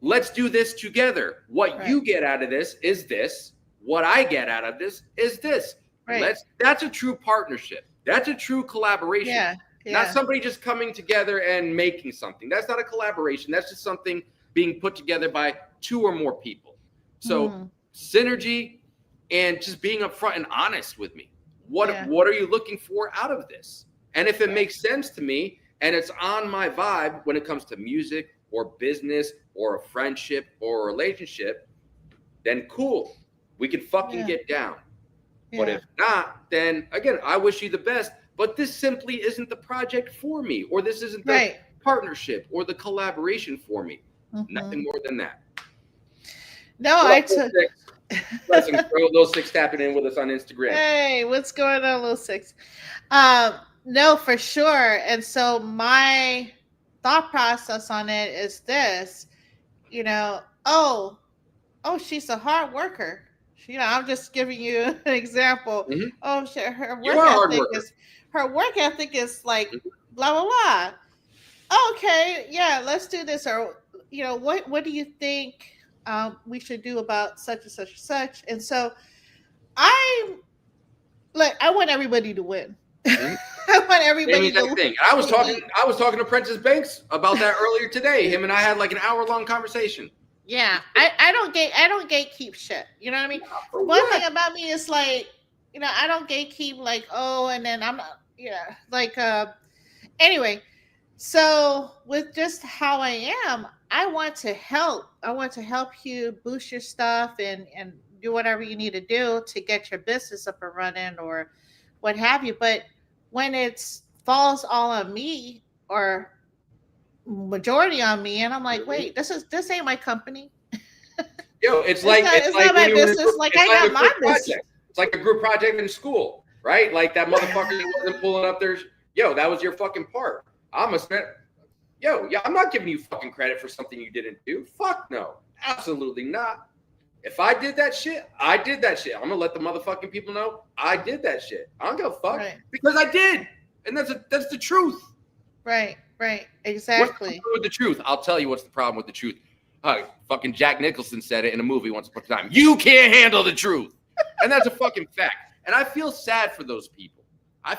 Speaker 2: Let's do this together. What you get out of this is this. What I get out of this is this. That's a true partnership. That's a true collaboration. Not somebody just coming together and making something. That's not a collaboration. That's just something being put together by two or more people. So synergy and just being upfront and honest with me. What are you looking for out of this? And if it makes sense to me and it's on my vibe when it comes to music or business or a friendship or a relationship, then cool. We can fucking get down. But if not, then again, I wish you the best. But this simply isn't the project for me, or this isn't the partnership or the collaboration for me. Nothing more than that.
Speaker 3: No, I took.
Speaker 2: Little Six tapping in with us on Instagram.
Speaker 3: Hey, what's going on, Little Six? No, for sure. And so my thought process on it is this, you know, oh, she's a hard worker. You know, I'm just giving you an example. Oh, her work ethic is like blah blah blah. Okay, yeah, let's do this. Or you know, what do you think we should do about such and such and such? And so I want everybody to win. I want everybody to win.
Speaker 2: I was talking to Prentice Banks about that earlier today. Him and I had like an hour-long conversation.
Speaker 3: Yeah, I don't gatekeep shit. You know what I mean? One thing about me is like, you know, I don't gatekeep like, oh, and then I'm not, like, anyway. So with just how I am, I want to help. I want to help you boost your stuff and do whatever you need to do to get your business up and running or what have you. But when it falls all on me or majority on me, and I'm like, wait, this ain't my company.
Speaker 2: Yo, it's like
Speaker 3: not my business. Like I got my business.
Speaker 2: It's like a group project in school, right? Like that motherfucker that wasn't pulling up their. Yo, that was your fucking part. I'm not giving you fucking credit for something you didn't do. Fuck no, absolutely not. If I did that shit, I did that shit. I'm gonna let the motherfucking people know I did that shit. I don't give a fuck because I did, and that's the truth.
Speaker 3: Right, exactly.
Speaker 2: What's the problem with the truth? I'll tell you what's the problem with the truth. Fucking Jack Nicholson said it in a movie once upon a time. You can't handle the truth, and that's a fucking fact. And I feel sad for those people. I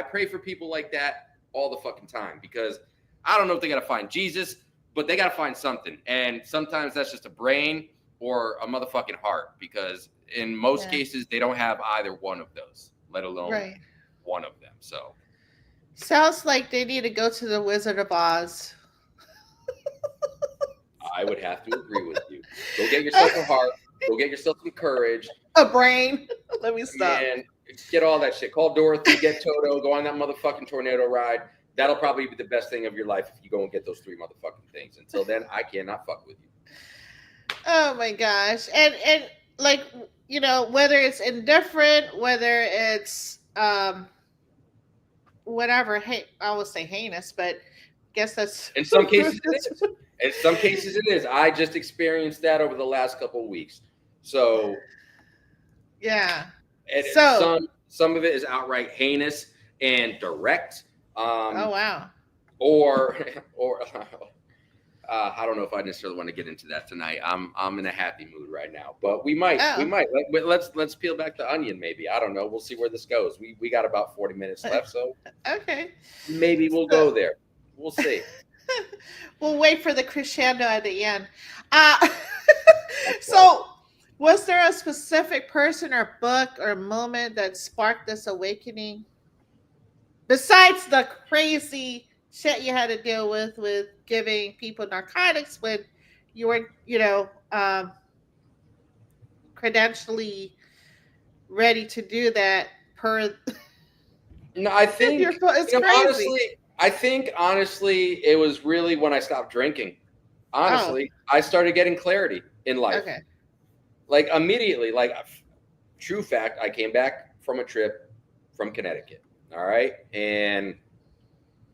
Speaker 2: pray for people like that all the fucking time because I don't know if they got to find Jesus, but they got to find something. And sometimes that's just a brain or a motherfucking heart because in most cases, they don't have either one of those, let alone one of them. So
Speaker 3: sounds like they need to go to the Wizard of Oz.
Speaker 2: I would have to agree with you. Go get yourself a heart. Go get yourself some courage.
Speaker 3: A brain. Let me stop.
Speaker 2: And get all that shit. Call Dorothy, get Toto, go on that motherfucking tornado ride. that'll probably be the best thing of your life if you go and get those 3 motherfucking things. Until then, I cannot fuck with you.
Speaker 3: Oh my gosh. And like, you know, whether it's indifferent, whether it's whatever, hey, I would say heinous, but I guess that's
Speaker 2: In some cases it is. In some cases it is. I just experienced that over the last couple of weeks. So
Speaker 3: yeah.
Speaker 2: and
Speaker 3: So
Speaker 2: some of it is outright heinous and direct.
Speaker 3: oh wow.
Speaker 2: Or I don't know if I necessarily want to get into that tonight. I'm in a happy mood right now, but we might. Let's peel back the onion. Maybe, I don't know. We'll see where this goes. We got about 40 minutes left, so
Speaker 3: okay.
Speaker 2: maybe we'll go there. We'll see.
Speaker 3: We'll wait for the crescendo at the end. So, was there a specific person or book or moment that sparked this awakening? Besides the crazy shit you had to deal with giving people narcotics when you were, you know, credentially ready to do that per.
Speaker 2: No, I think
Speaker 3: it's crazy.
Speaker 2: honestly, it was really when I stopped drinking. Honestly, I started getting clarity in life.
Speaker 3: Okay.
Speaker 2: Like immediately, like true fact, I came back from a trip from Connecticut. All right, and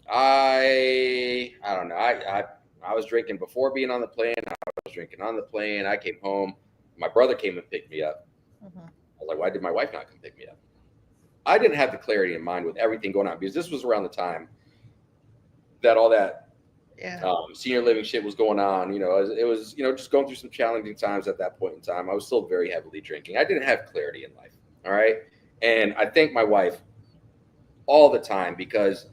Speaker 2: I don't know. I was drinking before being on the plane. I was drinking on the plane. I came home. My brother came and picked me up. I was like, why did my wife not come pick me up? I didn't have the clarity in mind with everything going on because this was around the time that all that senior living shit was going on. You know, it was, you know, just going through some challenging times at that point in time. I was still very heavily drinking. I didn't have clarity in life. All right. And I thank my wife all the time because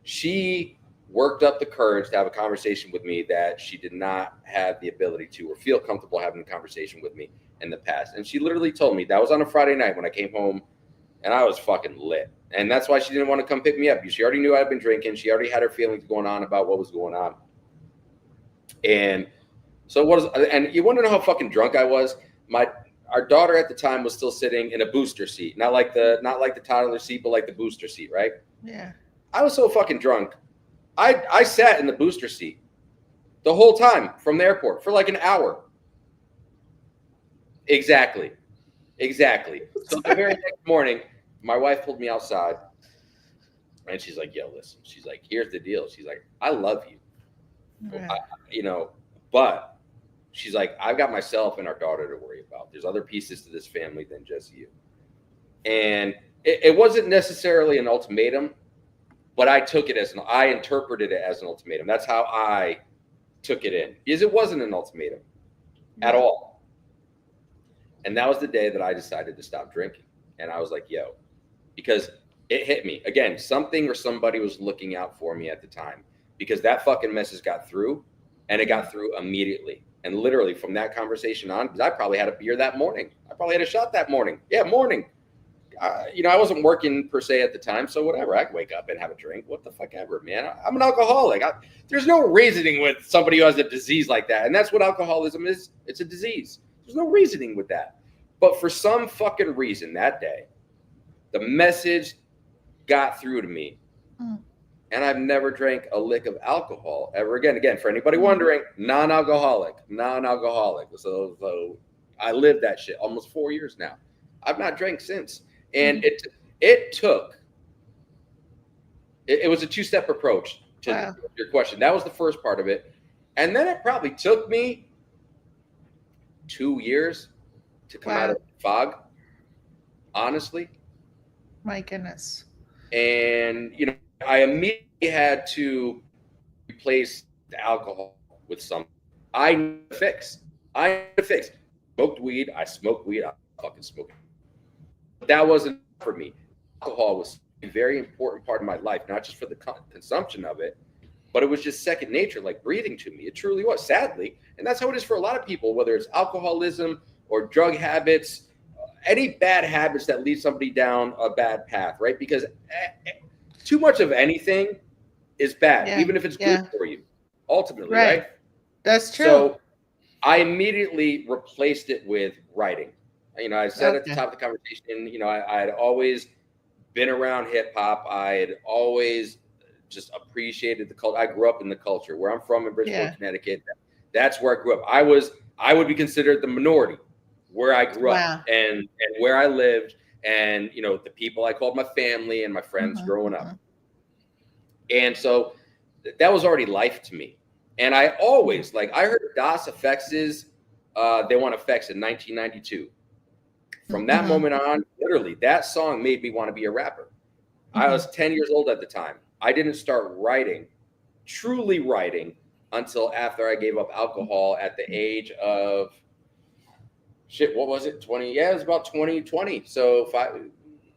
Speaker 2: she worked up the courage to have a conversation with me that she did not have the ability to or feel comfortable having a conversation with me in the past. And she literally told me that was on a Friday night when I came home and I was fucking lit. And that's why she didn't want to come pick me up. She already knew I'd been drinking. She already had her feelings going on about what was going on. And so and you want to know how fucking drunk I was? Our daughter at the time was still sitting in a booster seat, not like the toddler seat, but like the booster seat, right?
Speaker 3: Yeah.
Speaker 2: I was so fucking drunk. I sat in the booster seat the whole time from the airport for like an hour. Exactly. So the very next morning, my wife pulled me outside and she's like, yo, listen, she's like, here's the deal. She's like, I love you, but she's like, I've got myself and our daughter to worry about. There's other pieces to this family than just you. And it wasn't necessarily an ultimatum, but I took it I interpreted it as an ultimatum. That's how I took it in, because it wasn't an ultimatum at all. And that was the day that I decided to stop drinking. And I was like, yo, because it hit me again, something or somebody was looking out for me at the time, because that fucking message got through, and it got through immediately. And literally from that conversation on, because I probably had a beer that morning. I probably had a shot that morning. Yeah, morning. I wasn't working per se at the time, so whatever. I could wake up and have a drink. What the fuck ever, man. I'm an alcoholic. There's no reasoning with somebody who has a disease like that. And that's what alcoholism is. It's a disease. There's no reasoning with that. But for some fucking reason that day, the message got through to me. And I've never drank a lick of alcohol ever again. Again, for anybody wondering, non-alcoholic. So I lived that shit almost 4 years now. I've not drank since. And it was a two-step approach to your question. That was the first part of it. And then it probably took me 2 years to come out of the fog, honestly.
Speaker 3: My goodness.
Speaker 2: And, I immediately had to replace the alcohol with something. I need to fix. Smoked weed. I smoked weed. I fucking smoked. But that wasn't for me. Alcohol was a very important part of my life, not just for the consumption of it, but it was just second nature, like breathing to me. It truly was, sadly. And that's how it is for a lot of people, whether it's alcoholism or drug habits, any bad habits that lead somebody down a bad path, right? Because too much of anything is bad, even if it's good for you, ultimately, right?
Speaker 3: That's true.
Speaker 2: So I immediately replaced it with writing. I said at the top of the conversation, I had always been around hip hop. I had always just appreciated the culture. I grew up in the culture. Where I'm from in Bridgeport,
Speaker 3: Yeah.
Speaker 2: Connecticut, that's where I grew up. I would be considered the minority where I grew
Speaker 3: Wow.
Speaker 2: up and where I lived, and you know, the people I called my family and my friends growing up. And so that was already life to me. And I always, like, I heard Das Effects' They Want Effects in 1992. From that moment on, literally, that song made me want to be a rapper. I was 10 years old at the time. I didn't start writing, truly writing, until after I gave up alcohol at the age of, what was it? 20? Yeah, it was about 2020. So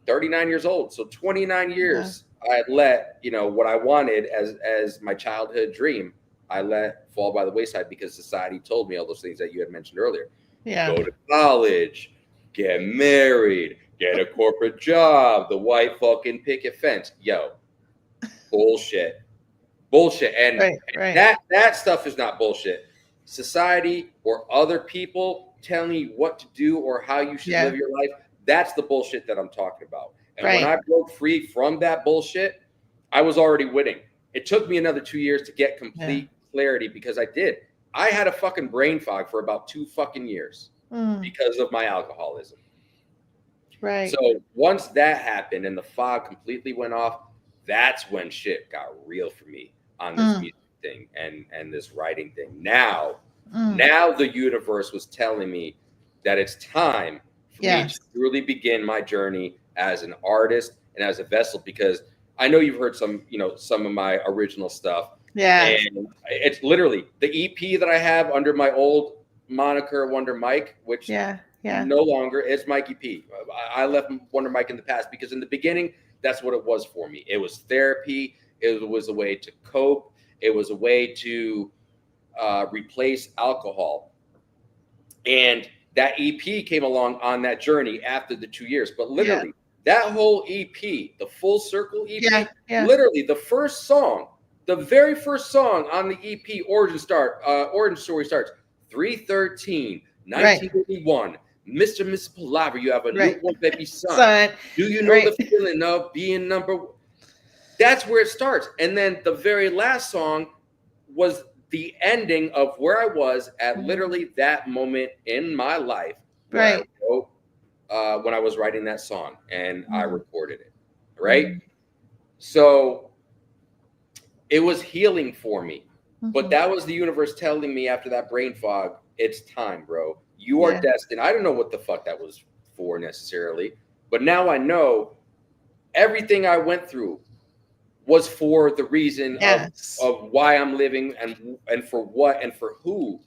Speaker 2: 39 years old. So 29 years. I let, you know, what I wanted as my childhood dream, I let fall by the wayside because society told me all those things that you had mentioned earlier.
Speaker 3: Yeah.
Speaker 2: Go to college, get married, get a corporate job, the white fucking picket fence. Yo, bullshit. And that stuff is not bullshit. Society or other people telling you what to do or how you should live your life, that's the bullshit that I'm talking about. And when I broke free from that bullshit, I was already winning. It took me another 2 years to get complete clarity because I had a fucking brain fog for about 2 fucking years because of my alcoholism.
Speaker 3: Right.
Speaker 2: So once that happened and the fog completely went off, that's when shit got real for me on this music thing and this writing thing. Now the universe was telling me that it's time for me to really begin my journey as an artist and as a vessel, because I know you've heard some of my original stuff.
Speaker 3: Yeah.
Speaker 2: And it's literally the EP that I have under my old moniker, Wonder Mike, which no longer is Mikey P. I left Wonder Mike in the past because in the beginning, that's what it was for me. It was therapy. It was a way to cope. It was a way to replace alcohol. And that EP came along on that journey after the 2 years. But literally, that whole EP, the Full Circle EP, literally the first song, the very first song on the EP, Origin Story starts 3/13, 1981. Mr. and Mrs. Palaver, you have a newborn baby son. Do you know the feeling of being number one? That's where it starts. And then the very last song was the ending of where I was at literally that moment in my life where I wrote, when I was writing that song, and I recorded it, right? So it was healing for me. But that was the universe telling me after that brain fog, it's time, bro. You are destined. I don't know what the fuck that was for necessarily, but now I know everything I went through was for the reason of why I'm living and for what and for who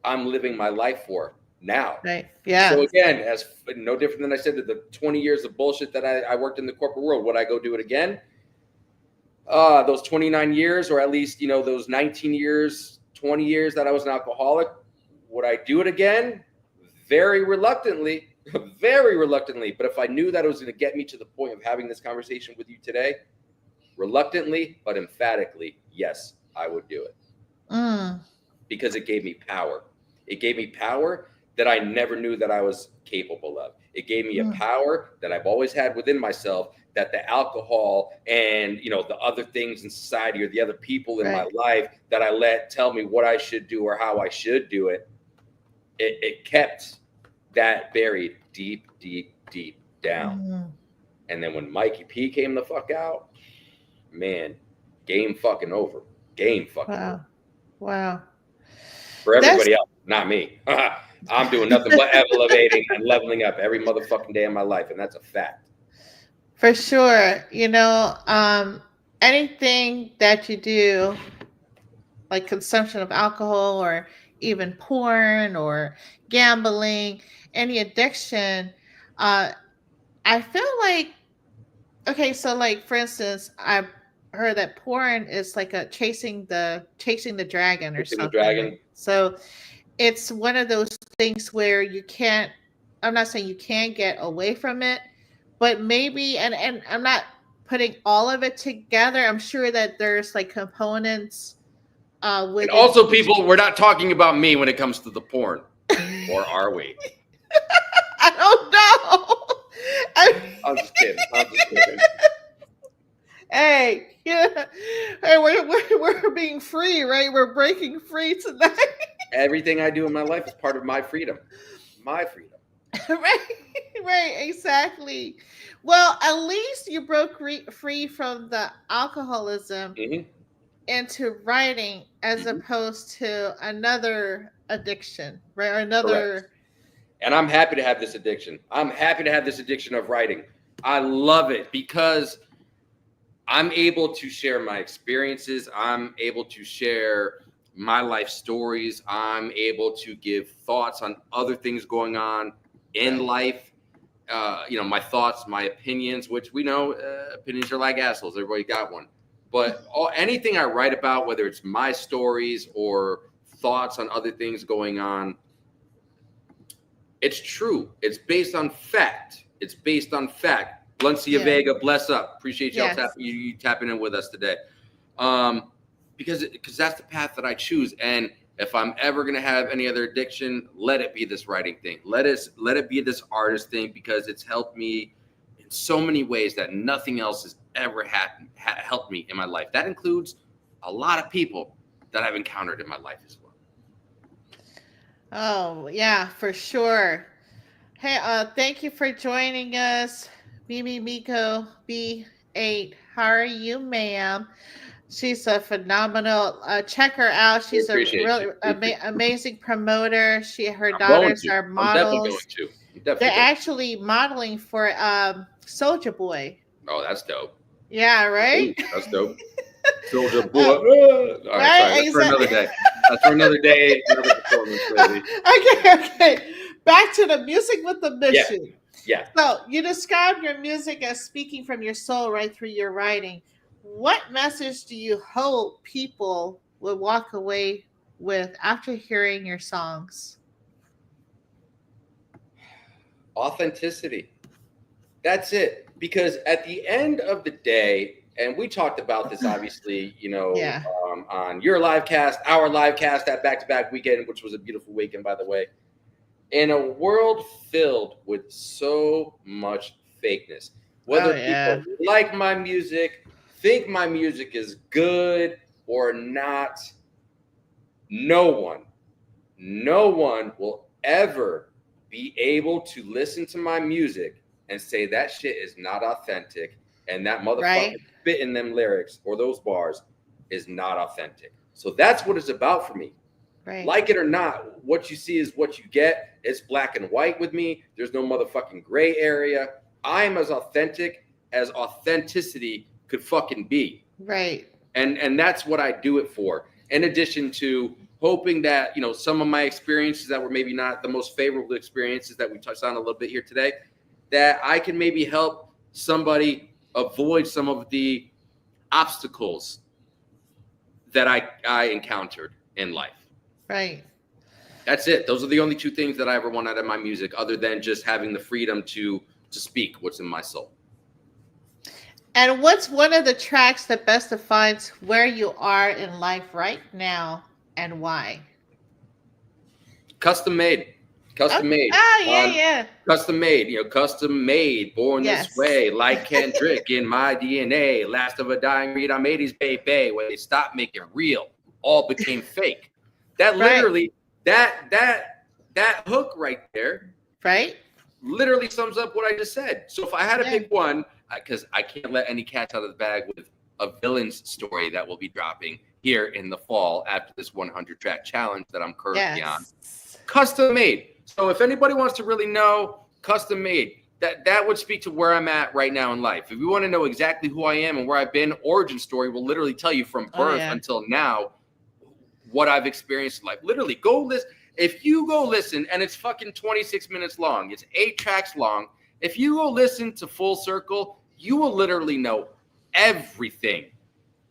Speaker 2: I'm living my life for now.
Speaker 3: Right. Yeah.
Speaker 2: So again, as no different than I said that the 20 years of bullshit that I worked in the corporate world, would I go do it again? Those 29 years, or at least, those 19 years, 20 years that I was an alcoholic, would I do it again? Very reluctantly, very reluctantly. But if I knew that it was going to get me to the point of having this conversation with you today, reluctantly, but emphatically, yes, I would do it. Because it gave me power. It gave me power that I never knew that I was capable of. It gave me a power that I've always had within myself, that the alcohol and, the other things in society or the other people in my life that I let tell me what I should do or how I should do it, it kept that buried deep, deep, deep down. And then when Mikey P came the fuck out, man, game fucking over. Game fucking over.
Speaker 3: Wow.
Speaker 2: For everybody else, not me. I'm doing nothing but elevating and leveling up every motherfucking day of my life, and that's a fact.
Speaker 3: For sure. Anything that you do, like consumption of alcohol or even porn or gambling, any addiction, I feel like, okay, so like for instance, I've heard that porn is like a chasing the dragon or something. The dragon. So it's one of those things where you can't, I'm not saying you can't get away from it, but maybe, and I'm not putting all of it together. I'm sure that there's like components with.
Speaker 2: And also, people, we're not talking about me when it comes to the porn, or are we?
Speaker 3: I don't know.
Speaker 2: I'm just kidding.
Speaker 3: Hey, yeah. Hey, we're being free, right? We're breaking free tonight.
Speaker 2: Everything I do in my life is part of my freedom. My freedom.
Speaker 3: Right, right, exactly. Well, at least you broke free from the alcoholism
Speaker 2: Hmm.
Speaker 3: into writing as
Speaker 2: Hmm.
Speaker 3: opposed to another addiction, right? Or
Speaker 2: Correct.
Speaker 3: another.
Speaker 2: And I'm happy to have this addiction. I'm happy to have this addiction of writing. I love it because I'm able to share my experiences. I'm able to share my life stories. I'm able to give thoughts on other things going on in
Speaker 3: Right.
Speaker 2: life. My thoughts, my opinions, which we know opinions are like assholes. Everybody got one. But anything I write about, whether it's my stories or thoughts on other things going on, it's true. It's based on fact. It's based on fact. Bluncia
Speaker 3: Yeah.
Speaker 2: Vega, bless up. Appreciate y'all
Speaker 3: Yes.
Speaker 2: you tapping in with us today. Um, because that's the path that I choose. And if I'm ever gonna have any other addiction, let it be this writing thing. Let it be this artist thing because it's helped me in so many ways that nothing else has ever helped me in my life. That includes a lot of people that I've encountered in my life as well.
Speaker 3: Oh, yeah, for sure. Hey, thank you for joining us, Mimi Miko B8. How are you, ma'am? She's a phenomenal. Check her out.
Speaker 2: We
Speaker 3: She's a
Speaker 2: appreciate you.
Speaker 3: really amazing promoter. Her
Speaker 2: I'm going
Speaker 3: daughters
Speaker 2: to.
Speaker 3: are
Speaker 2: I'm definitely going
Speaker 3: models.
Speaker 2: to. I'm definitely
Speaker 3: They're
Speaker 2: going.
Speaker 3: actually modeling for Soldier Boy.
Speaker 2: Oh, that's dope.
Speaker 3: Yeah, right.
Speaker 2: Ooh, that's dope. Soldier boy.
Speaker 3: uh,
Speaker 2: All right, sorry.
Speaker 3: right,
Speaker 2: That's for another
Speaker 3: exactly.
Speaker 2: day. That's for another day. Another performance, baby.
Speaker 3: Okay, okay. Back to the music with the
Speaker 2: Yeah,
Speaker 3: mission.
Speaker 2: yeah.
Speaker 3: So you describe your music as speaking from your soul right through your writing. What message do you hope people will walk away with after hearing your songs?
Speaker 2: Authenticity. That's it. Because at the end of the day, and we talked about this obviously,
Speaker 3: Yeah.
Speaker 2: on your live cast, our live cast, that back-to-back weekend, which was a beautiful weekend, by the way. In a world filled with so much fakeness,
Speaker 3: Oh
Speaker 2: whether people
Speaker 3: yeah.
Speaker 2: like my music, think my music is good or not, no one, no one will ever be able to listen to my music and say that shit is not authentic and that motherfucker
Speaker 3: Right.
Speaker 2: spit in them lyrics or those bars is not authentic. So that's what it's about for me.
Speaker 3: Right.
Speaker 2: Like it or not, what you see is what you get. It's black and white with me. There's no motherfucking gray area. I am as authentic as authenticity could fucking be.
Speaker 3: Right.
Speaker 2: And that's what I do it for. In addition to hoping that, some of my experiences that were maybe not the most favorable experiences that we touched on a little bit here today, that I can maybe help somebody avoid some of the obstacles that I encountered in life.
Speaker 3: Right.
Speaker 2: That's it. Those are the only two things that I ever want out of my music, other than just having the freedom to speak what's in my soul.
Speaker 3: And what's one of the tracks that best defines where you are in life right now and why?
Speaker 2: Custom made,
Speaker 3: Oh,
Speaker 2: custom made,
Speaker 3: yeah,
Speaker 2: on
Speaker 3: yeah.
Speaker 2: custom made. Custom made, born this
Speaker 3: Yes.
Speaker 2: way, like Kendrick in my DNA. Last of a dying breed, I'm 80s baby. When they stopped making real, all became fake. That
Speaker 3: Right.
Speaker 2: literally, that hook right there
Speaker 3: Right.
Speaker 2: literally sums up what I just said. So if I had to
Speaker 3: Yeah.
Speaker 2: pick one, because I can't let any cats out of the bag with a villain's story that will be dropping here in the fall after this 100 track challenge that I'm currently on.
Speaker 3: Yes.
Speaker 2: Custom made. So if anybody wants to really know, custom made. That would speak to where I'm at right now in life. If you want to know exactly who I am and where I've been, origin story will literally tell you from
Speaker 3: Oh
Speaker 2: birth
Speaker 3: yeah.
Speaker 2: until now what I've experienced in life. Literally, go listen. If you go listen, and it's fucking 26 minutes long, it's 8 tracks long. If you go listen to Full Circle, you will literally know everything.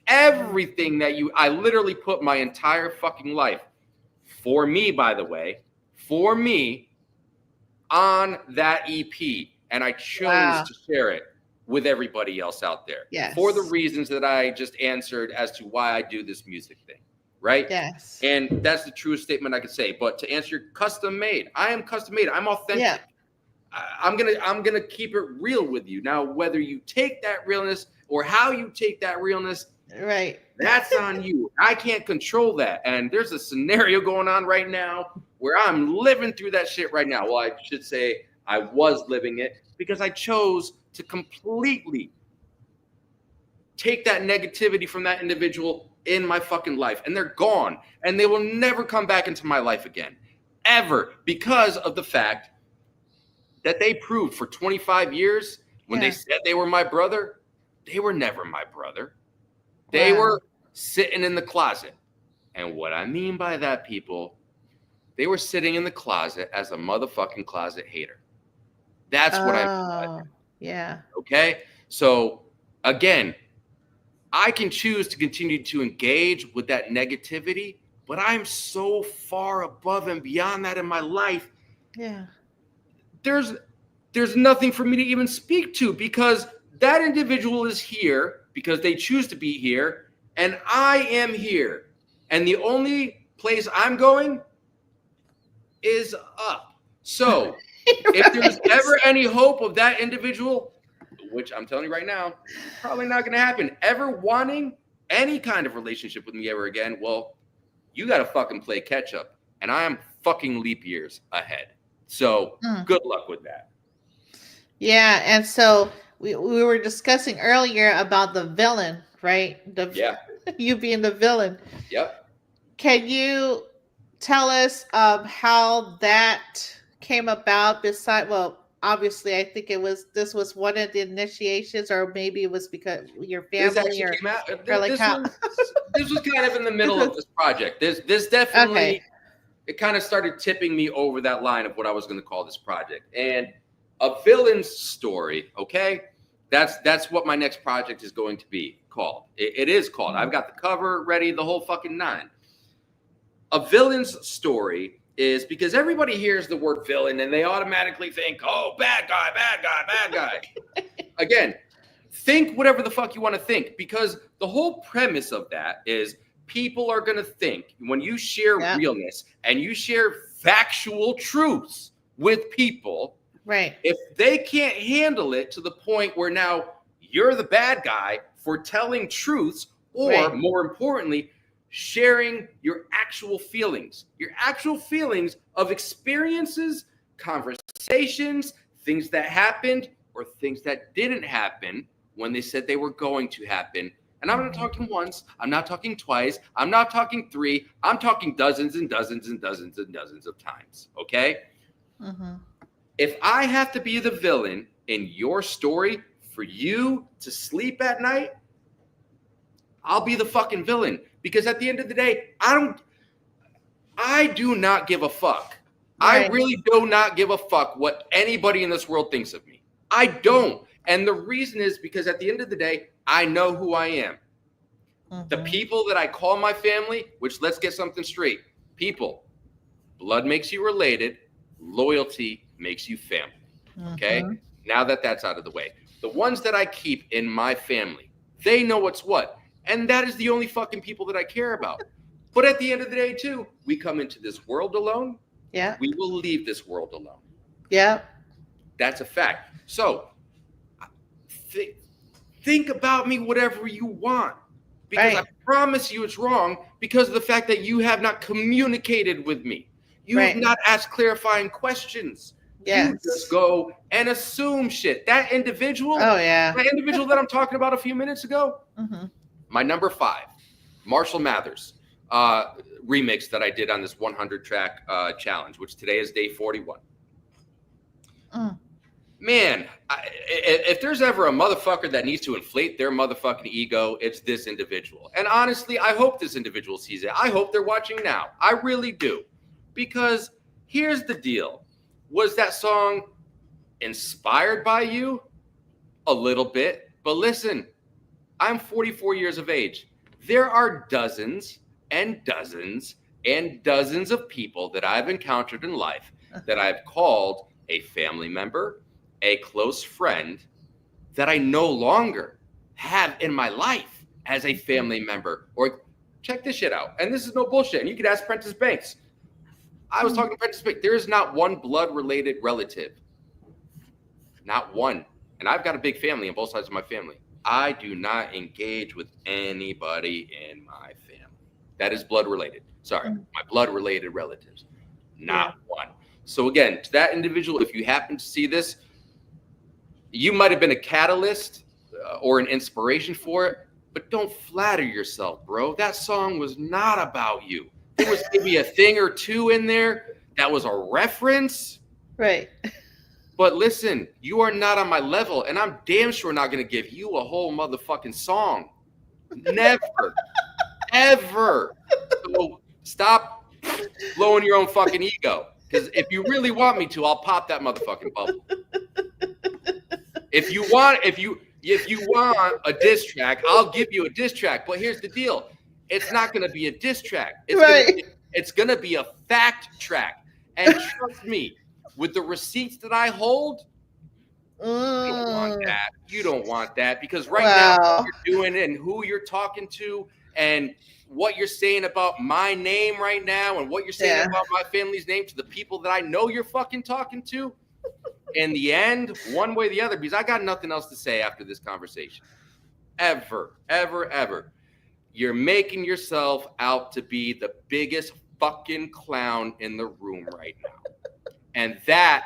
Speaker 2: Everything that I literally put my entire fucking life, for me, by the way, for me, on that EP. And I chose
Speaker 3: Wow.
Speaker 2: to share it with everybody else out there for the
Speaker 3: Yes.
Speaker 2: reasons that I just answered as to why I do this music thing. Right.
Speaker 3: Yes.
Speaker 2: And that's the truest statement I could say. But to answer your custom made, I am custom made. I'm authentic.
Speaker 3: Yeah.
Speaker 2: I'm gonna keep it real with you. Now, whether you take that realness or how you take that realness,
Speaker 3: Right.
Speaker 2: that's on you. I can't control that. And there's a scenario going on right now where I'm living through that shit right now. Well, I should say I was living it because I chose to completely take that negativity from that individual in my fucking life. And they're gone. And they will never come back into my life again. Ever. Because of the fact that they proved for 25 years when they said they were my brother, they were never my brother. They were sitting in the closet. And what I mean by that, people, they were sitting in the closet as a motherfucking closet hater. That's what I mean by that.
Speaker 3: Yeah.
Speaker 2: Okay? So, again, I can choose to continue to engage with that negativity, but I'm so far above and beyond that in my life.
Speaker 3: Yeah.
Speaker 2: There's nothing for me to even speak to because that individual is here because they choose to be here, and I am here. And the only place I'm going is up. So if there's ever any hope of that individual, which I'm telling you right now, probably not going to happen, ever wanting any kind of relationship with me ever again, well, you got to fucking play catch up. And I am fucking leap years ahead. So good luck with that.
Speaker 3: Yeah. And so we were discussing earlier about the villain, right? You being the villain.
Speaker 2: Yep.
Speaker 3: Can you tell us how that came about? Obviously, I think this was one of the initiations, or maybe it was because your family
Speaker 2: came out.
Speaker 3: This
Speaker 2: was kind of in the middle of this project. This definitely it kind of started tipping me over that line of what I was going to call this project. And a villain's story, okay? That's what my next project is going to be called. It is called. I've got the cover ready, the whole fucking nine. A villain's story is because everybody hears the word villain and they automatically think, oh, bad guy, bad guy, bad guy. Again, think whatever the fuck you want to think, because the whole premise of that is people are going to think when you share realness and you share factual truths with people,
Speaker 3: right?
Speaker 2: If they can't handle it to the point where now you're the bad guy for telling truths, or more importantly, sharing your actual feelings of experiences, conversations, things that happened or things that didn't happen when they said they were going to happen. And I'm not talking once, I'm not talking twice, I'm not talking three, I'm talking dozens and dozens and dozens and dozens of times, okay? If I have to be the villain in your story for you to sleep at night, I'll be the fucking villain. Because at the end of the day, I do not give a fuck. Right. I really do not give a fuck what anybody in this world thinks of me. I don't. And the reason is because at the end of the day, I know who I am. The people that I call my family, which let's get something straight. People, blood makes you related. Loyalty makes you family. Okay? Now that that's out of the way. The ones that I keep in my family, they know what's what. And that is the only fucking people that I care about. But at the end of the day, too, we come into this world alone.
Speaker 3: Yeah.
Speaker 2: We will leave this world alone.
Speaker 3: Yeah.
Speaker 2: That's a fact. So think about me whatever you want. Because I promise you it's wrong because of the fact that you have not communicated with me. You have not asked clarifying questions. Yes. You just go and assume shit. That individual, that individual that I'm talking about a few minutes ago, my number 5, Marshall Mathers remix that I did on this 100-track challenge, which today is day 41. Man, if there's ever a motherfucker that needs to inflate their motherfucking ego, it's this individual. And honestly, I hope this individual sees it. I hope they're watching now. I really do. Because here's the deal. Was that song inspired by you? A little bit. But listen, I'm 44 years of age. There are dozens and dozens and dozens of people that I've encountered in life that I've called a family member, a close friend, that I no longer have in my life as a family member. Or check this shit out. And this is no bullshit. And you could ask Prentice Banks. I was talking to Prentice Banks. There is not one blood-related relative. Not one. And I've got a big family on both sides of my family. I do not engage with anybody in my family. That is blood related. Sorry, my blood related relatives. Not one. So again, to that individual, if you happen to see this, you might have been a catalyst or an inspiration for it, but don't flatter yourself, bro. That song was not about you. There was maybe a thing or two in there that was a reference.
Speaker 3: Right.
Speaker 2: But listen, you are not on my level, and I'm damn sure not going to give you a whole motherfucking song. Never. Ever. So stop blowing your own fucking ego. Because if you really want me to, I'll pop that motherfucking bubble. If you want a diss track, I'll give you a diss track. But here's the deal. It's not going to be a diss track. It's gonna be a fact track. And trust me, with the receipts that I hold, you don't want that. You don't want that, because right now what you're doing and who you're talking to and what you're saying about my name right now and what you're saying about my family's name to the people that I know you're fucking talking to, in the end, one way or the other, because I got nothing else to say after this conversation. Ever, ever, ever. You're making yourself out to be the biggest fucking clown in the room right now. And that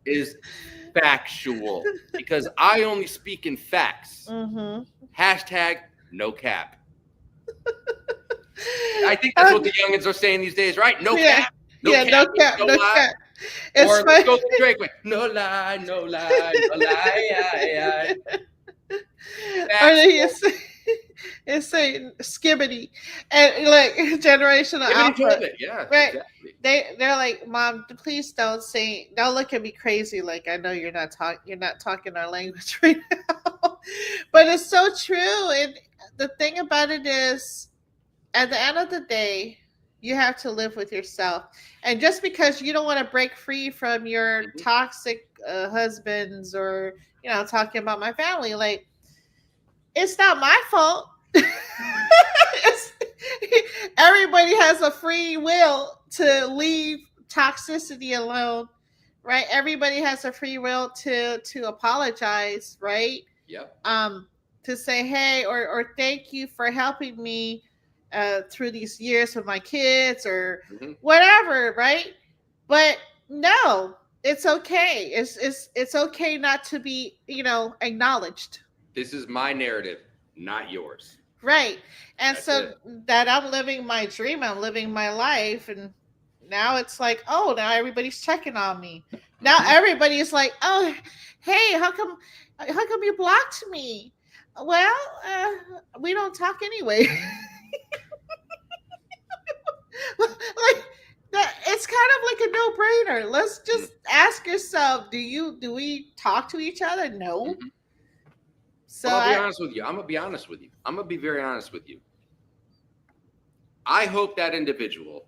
Speaker 2: is factual, because I only speak in facts. Hashtag no cap. I think that's what the youngins are saying these days, right? No cap. No cap. No lie.
Speaker 3: It's
Speaker 2: or let's go to Drake. No lie, no lie, no lie.
Speaker 3: Or it's saying skibbity, and like generational alpha.
Speaker 2: Yeah,
Speaker 3: right.
Speaker 2: Exactly.
Speaker 3: They're like, Mom, please don't look at me crazy. Like, I know you're not talking our language right now, but it's so true. And the thing about it is, at the end of the day, you have to live with yourself. And just because you don't want to break free from your toxic husbands, or talking about my family, like, it's not my fault. Everybody has a free will to leave toxicity alone, right? Everybody has a free will to apologize, right?
Speaker 2: Yep.
Speaker 3: To say, hey, or thank you for helping me through these years with my kids, or whatever, right? But no, it's okay. It's okay not to be, acknowledged.
Speaker 2: This is my narrative, not yours.
Speaker 3: Right. And that I'm living my dream, I'm living my life, and now it's like, oh, now everybody's checking on me. Now everybody's like, oh, hey, how come you blocked me? Well, we don't talk anyway. Like that, it's kind of like a no-brainer. Let's just ask yourself, do we talk to each other? No. So
Speaker 2: I'll be honest with you. I'm gonna be honest with you. I'm gonna be very honest with you. I hope that individual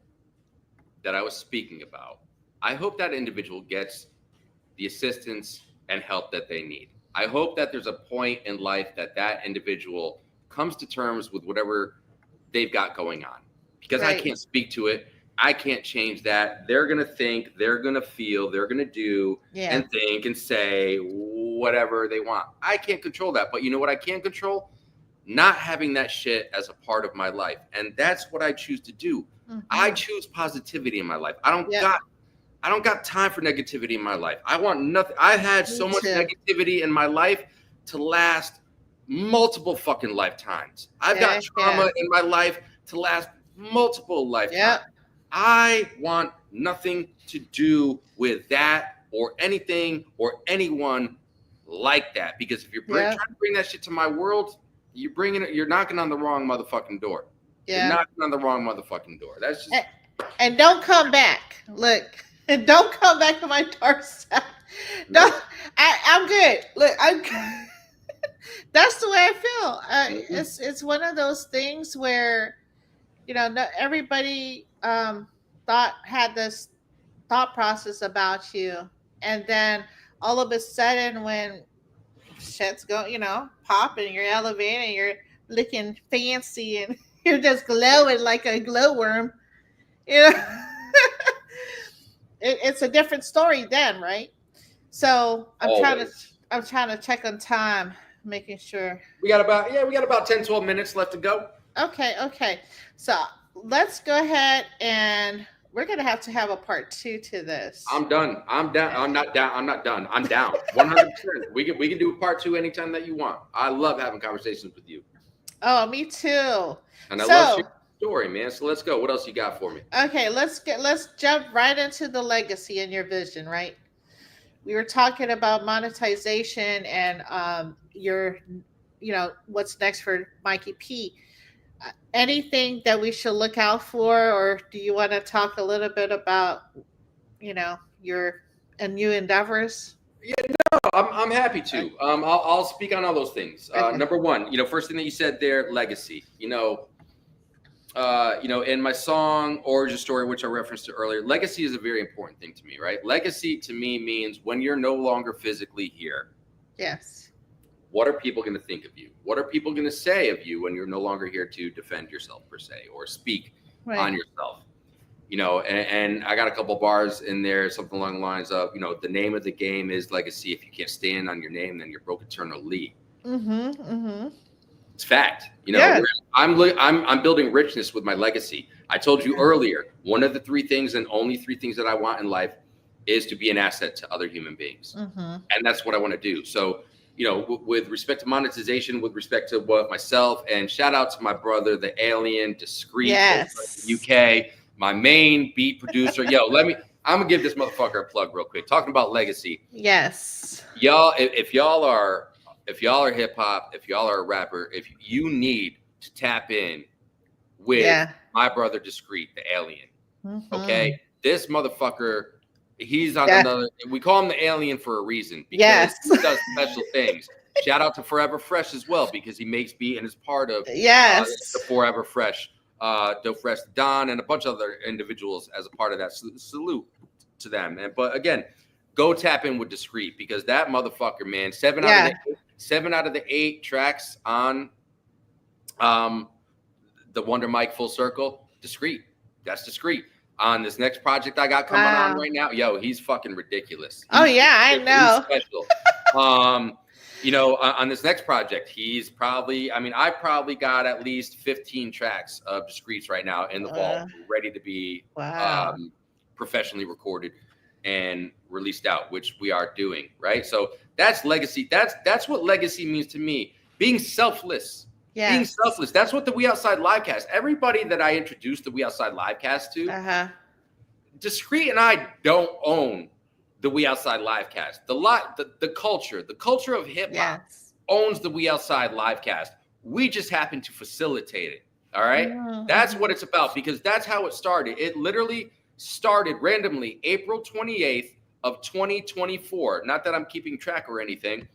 Speaker 2: that I was speaking about, I hope that individual gets the assistance and help that they need. I hope that there's a point in life that individual comes to terms with whatever they've got going on. Because I can't speak to it. I can't change that. They're going to think, they're going to feel, they're going to do and think and say whatever they want. I can't control that. But you know what I can control? Not having that shit as a part of my life. And that's what I choose to do. I choose positivity in my life. I don't got time for negativity in my life. I want nothing. I've had so much negativity in my life to last multiple fucking lifetimes. I've got trauma in my life to last multiple lifetimes. I want nothing to do with that or anything or anyone like that. Because if you're trying to bring that shit to my world, you're knocking on the wrong motherfucking door. You're knocking on the wrong motherfucking door. That's just
Speaker 3: and don't come back. Look, and don't come back to my dark side. No, I'm good. Look, I'm good. That's the way I feel. It's one of those things where, not everybody had this thought process about you, and then all of a sudden, when shit's popping, you're elevating, you're looking fancy, and you're just glowing like a glowworm. It's a different story then, right? So I'm trying to check on time. making sure.
Speaker 2: We got about 10, 12 minutes left to go.
Speaker 3: Okay. So let's go ahead, and we're gonna have to have a part 2 to this.
Speaker 2: I'm done. I'm down. I'm not down. I'm not done. I'm down. 100%. We can do a part 2 anytime that you want. I love having conversations with you.
Speaker 3: Oh, me too.
Speaker 2: And I love sharing your story, man. So let's go. What else you got for me?
Speaker 3: Okay, let's jump right into the legacy and your vision, right? We were talking about monetization and your, what's next for Mikey P. Anything that we should look out for, or do you want to talk a little bit about, your new endeavors?
Speaker 2: Yeah, no, I'm happy to. I'll speak on all those things.
Speaker 3: Okay.
Speaker 2: Number one, first thing that you said there, legacy. In my song Origin Story, which I referenced to earlier, legacy is a very important thing to me, right? Legacy to me means when you're no longer physically here.
Speaker 3: Yes.
Speaker 2: What are people going to think of you? What are people going to say of you when you're no longer here to defend yourself, per se, or speak on yourself? And I got a couple bars in there, something along the lines of, the name of the game is legacy. If you can't stand on your name, then you're broke eternally. It's fact. I'm building richness with my legacy. I told you earlier, one of the 3 things and only 3 things that I want in life is to be an asset to other human beings. And that's what I want to do. So, with respect to monetization, with respect to what myself, and shout out to my brother, the alien, Discreet, UK, my main beat producer. I'm gonna give this motherfucker a plug real quick. Talking about legacy.
Speaker 3: Yes.
Speaker 2: Y'all, if y'all are hip hop, if y'all are a rapper, if you need to tap in with my brother Discreet, the alien. Okay. This motherfucker, he's on another, we call him the alien for a reason, because he does special things. Shout out to Forever Fresh as well, because he makes beat and is part of the Forever Fresh, Dope Fresh Don, and a bunch of other individuals as a part of that. Salute to them. But again, go tap in with Discreet, because that motherfucker, man, 7 out of the 8 tracks on the Wonder Mike Full Circle, Discreet. That's Discreet. On this next project I got coming on right now, he's fucking ridiculous.
Speaker 3: I know.
Speaker 2: He's special. On this next project, he's probably, I probably got at least 15 tracks of Discreets right now in the vault, ready to be professionally recorded and released out, which we are doing, right? So that's legacy. That's what legacy means to me. Being selfless. Being selfless. That's what the We Outside Livecast. Everybody that I introduced the We Outside Livecast to, Discreet and I don't own the We Outside Livecast. The culture of hip hop owns the We Outside Livecast. We just happen to facilitate it. All right. That's what it's about, because that's how it started. It literally started randomly April 28th of 2024. Not that I'm keeping track or anything.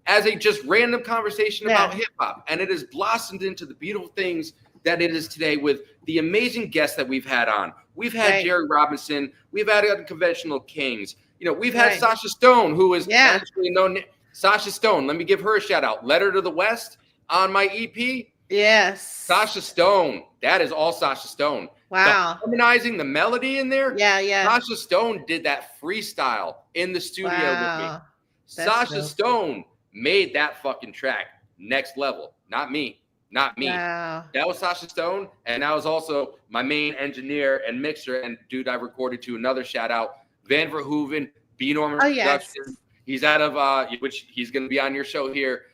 Speaker 2: As a just random conversation about hip hop. And it has blossomed into the beautiful things that it is today, with the amazing guests that we've had on. We've had Jerry Robinson. We've had Unconventional Kings. We've had Sasha Stone, who is actually known. Sasha Stone, let me give her a shout out. Letter to the West on my EP.
Speaker 3: Yes.
Speaker 2: Sasha Stone. That is all Sasha Stone.
Speaker 3: Wow.
Speaker 2: Harmonizing the melody in there.
Speaker 3: Yeah.
Speaker 2: Sasha Stone did that freestyle in the studio with me. Sasha Stone made that fucking track next level. Not me. Wow. That was Sasha Stone, and that was also my main engineer and mixer and dude I recorded to. Another shout out, Van Verhoeven, B. Norman Productions. He's out of which he's going to be on your show here,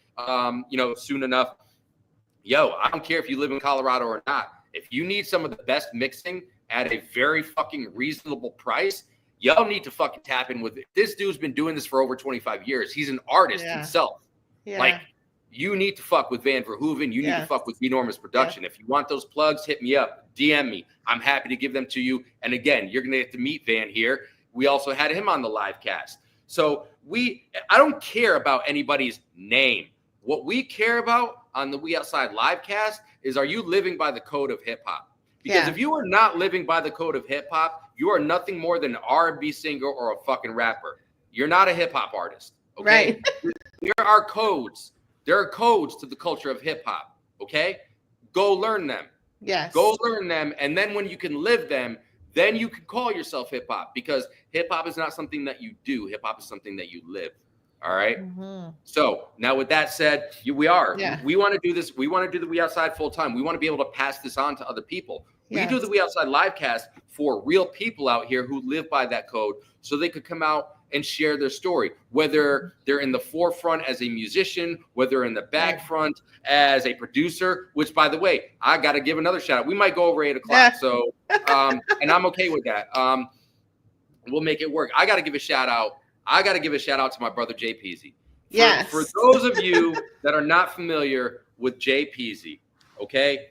Speaker 2: soon enough. I don't care if you live in Colorado or not. If you need some of the best mixing at a very fucking reasonable price, y'all need to fucking tap in with it. This dude's been doing this for over 25 years. He's an artist himself. Like, you need to fuck with Van Verhoeven. You need to fuck with Enormous Production. If you want those plugs, hit me up. DM me. I'm happy to give them to you. And again, you're going to get to meet Van here. We also had him on the live cast. So I don't care about anybody's name. What we care about on the We Outside live cast is, are you living by the code of hip hop? Because if you are not living by the code of hip hop, you are nothing more than an R&B singer or a fucking rapper. You're not a hip hop artist. Okay? Right. There are codes. There are codes to the culture of hip hop. Okay? Go learn them.
Speaker 3: Yes.
Speaker 2: Go learn them. And then when you can live them, then you can call yourself hip hop, because hip hop is not something that you do. Hip hop is something that you live. All right.
Speaker 3: Mhm.
Speaker 2: So now with that said, we
Speaker 3: Yeah.
Speaker 2: want to do this. We want to do the We Outside full time. We want to be able to pass this on to other people. We do the
Speaker 3: Yes.
Speaker 2: We Outside live cast for real people out here who live by that code so they could come out and share their story, whether they're in the forefront as a musician, whether in the back
Speaker 3: Right.
Speaker 2: front as a producer, which by the way, I got to give another shout out. We might go over 8 o'clock.
Speaker 3: Yeah.
Speaker 2: So, and I'm okay with that. We'll make it work. I got to give a shout out. I got to give a shout out to my brother, Jay Peasy.
Speaker 3: Yes.
Speaker 2: For those of you that are not familiar with Jay Peasy, okay,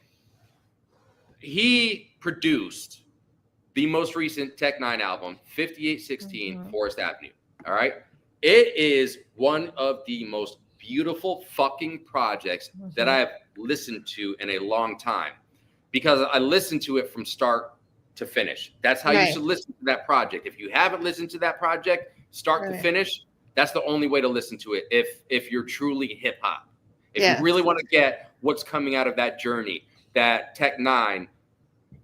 Speaker 2: he produced the most recent Tech 9 album, 5816 Forest Avenue. All right. It is one of the most beautiful fucking projects that I have listened to in a long time because I listened to it from start to finish. That's how you should listen to that project. If you haven't listened to that project, start to finish, that's the only way to listen to it if you're truly hip hop. If you really want to get what's coming out of that journey that Tech 9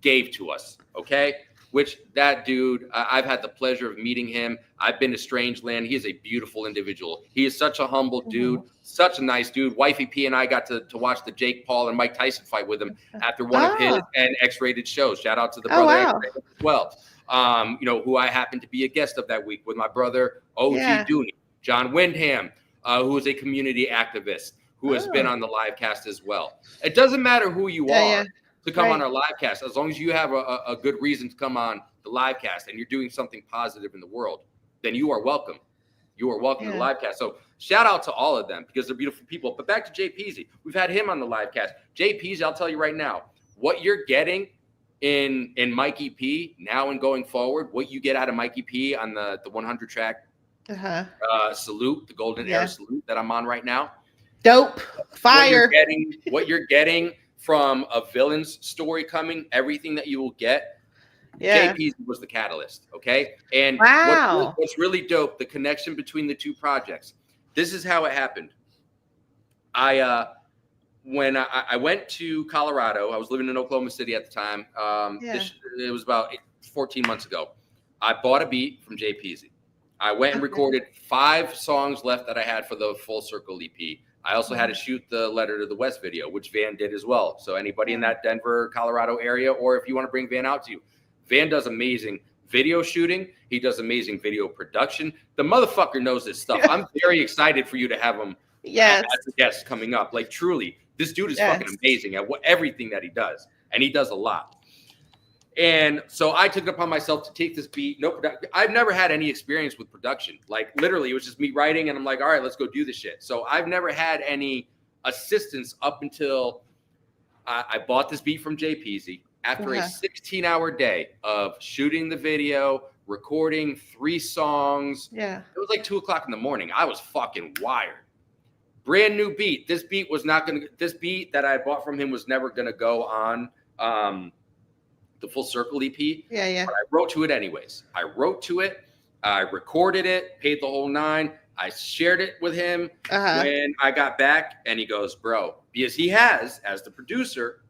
Speaker 2: gave to us, okay? Which that dude, I've had the pleasure of meeting him. I've been to Strangeland. He is a beautiful individual. He is such a humble dude, such a nice dude. Wifey P and I got to watch the Jake Paul and Mike Tyson fight with him after one of his and X-rated shows. Shout out to the brother X-rated as well. You know, who I happened to be a guest of that week with my brother OG Dooney, John Wyndham, who is a community activist who has been on the live cast as well. It doesn't matter who you are to come on our live cast, as long as you have a good reason to come on the live cast and you're doing something positive in the world, then you are welcome. You are welcome to the live cast. So shout out to all of them because they're beautiful people. But back to Jay Peasy. We've had him on the live cast. Jay Peasy, I'll tell you right now, what you're getting in Mikey P now and going forward, what you get out of Mikey P on the 100 track salute, the Golden Era salute that I'm on right now.
Speaker 3: Dope. Fire.
Speaker 2: What you're getting from a villain's story coming, everything that you will get. Jay Peasy was the catalyst, okay? And what's really dope, the connection between the two projects. This is how it happened. When I went to Colorado, I was living in Oklahoma City at the time. It was about 14 months ago. I bought a beat from Jay Peasy. I went and recorded 5 songs left that I had for the Full Circle EP. I also had to shoot the Letter to the West video, which Van did as well. So anybody in that Denver, Colorado area, or if you want to bring Van out to you, Van does amazing video shooting. He does amazing video production. The motherfucker knows this stuff. I'm very excited for you to have him as a guest coming up. Like truly, this dude is fucking amazing at everything that he does. And he does a lot. And so I took it upon myself to take this beat. No production. I've never had any experience with production. Like literally, it was just me writing, and I'm like, all right, let's go do this shit. So I've never had any assistance up until I bought this beat from Jay Peasy after a 16-hour day of shooting the video, recording 3 songs. It was like 2 o'clock in the morning. I was fucking wired. Brand new beat. This beat that I bought from him was never gonna go on the Full Circle EP. But I wrote to it anyways. I wrote to it. I recorded it, paid the whole 9. I shared it with him when I got back, and he goes, bro, because he has, as the producer,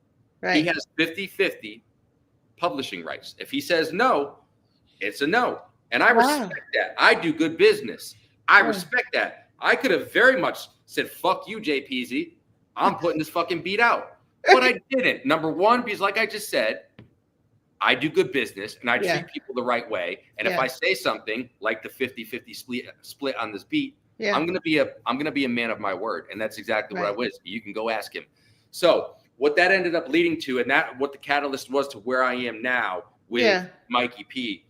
Speaker 2: he has 50-50 publishing rights. If he says no, it's a no. And I respect that. I do good business. I respect that. I could have very much said, fuck you, Jay Peasy. I'm putting this fucking beat out. But I didn't. Number one, because like I just said, I do good business and I treat people the right way. And if I say something like the 50-50 split on this beat, I'm gonna be a man of my word. And that's exactly what I was. You can go ask him. So what that ended up leading to, and that what the catalyst was to where I am now with Mikey P,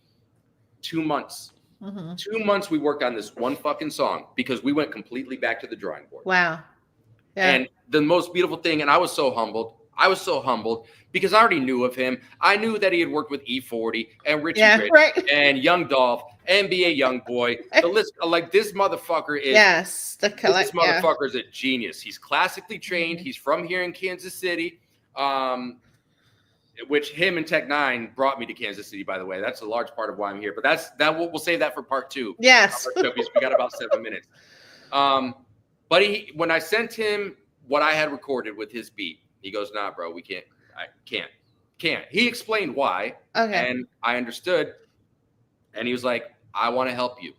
Speaker 2: 2 months. 2 months we worked on this one fucking song because we went completely back to the drawing board. And the most beautiful thing, and I was so humbled because I already knew of him. I knew that he had worked with E40 and Richie Rich and Young Dolph, NBA Youngboy. The list, like this motherfucker is this motherfucker is a genius. He's classically trained. He's from here in Kansas City, which him and Tech 9 brought me to Kansas City, by the way. That's a large part of why I'm here. But we'll save that for part 2.
Speaker 3: Yes.
Speaker 2: Because we got about 7 minutes. But when I sent him what I had recorded with his beat, he goes, nah, bro, we can't. I can't. He explained why. And I understood. And he was like, I want to help you.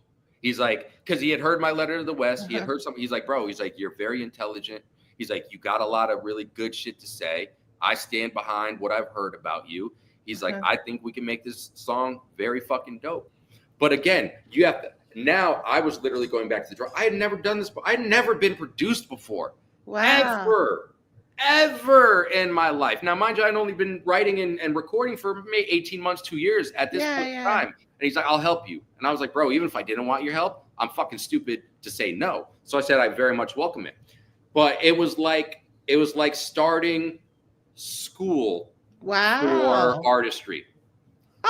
Speaker 2: He's like, because he had heard my letter to the West. He had heard something. He's like, bro, he's like, you're very intelligent. He's like, you got a lot of really good shit to say. I stand behind what I've heard about you. He's like, I think we can make this song very fucking dope. But again, you have to, now I was literally going back to the drum. I had never done this. I had never been produced before.
Speaker 3: Wow.
Speaker 2: Ever in my life. Now, mind you, I'd only been writing and recording for maybe 18 months, 2 years at this point in time. And he's like, I'll help you. And I was like, bro, even if I didn't want your help, I'm fucking stupid to say no. So I said, I very much welcome it. But it was like starting school for artistry.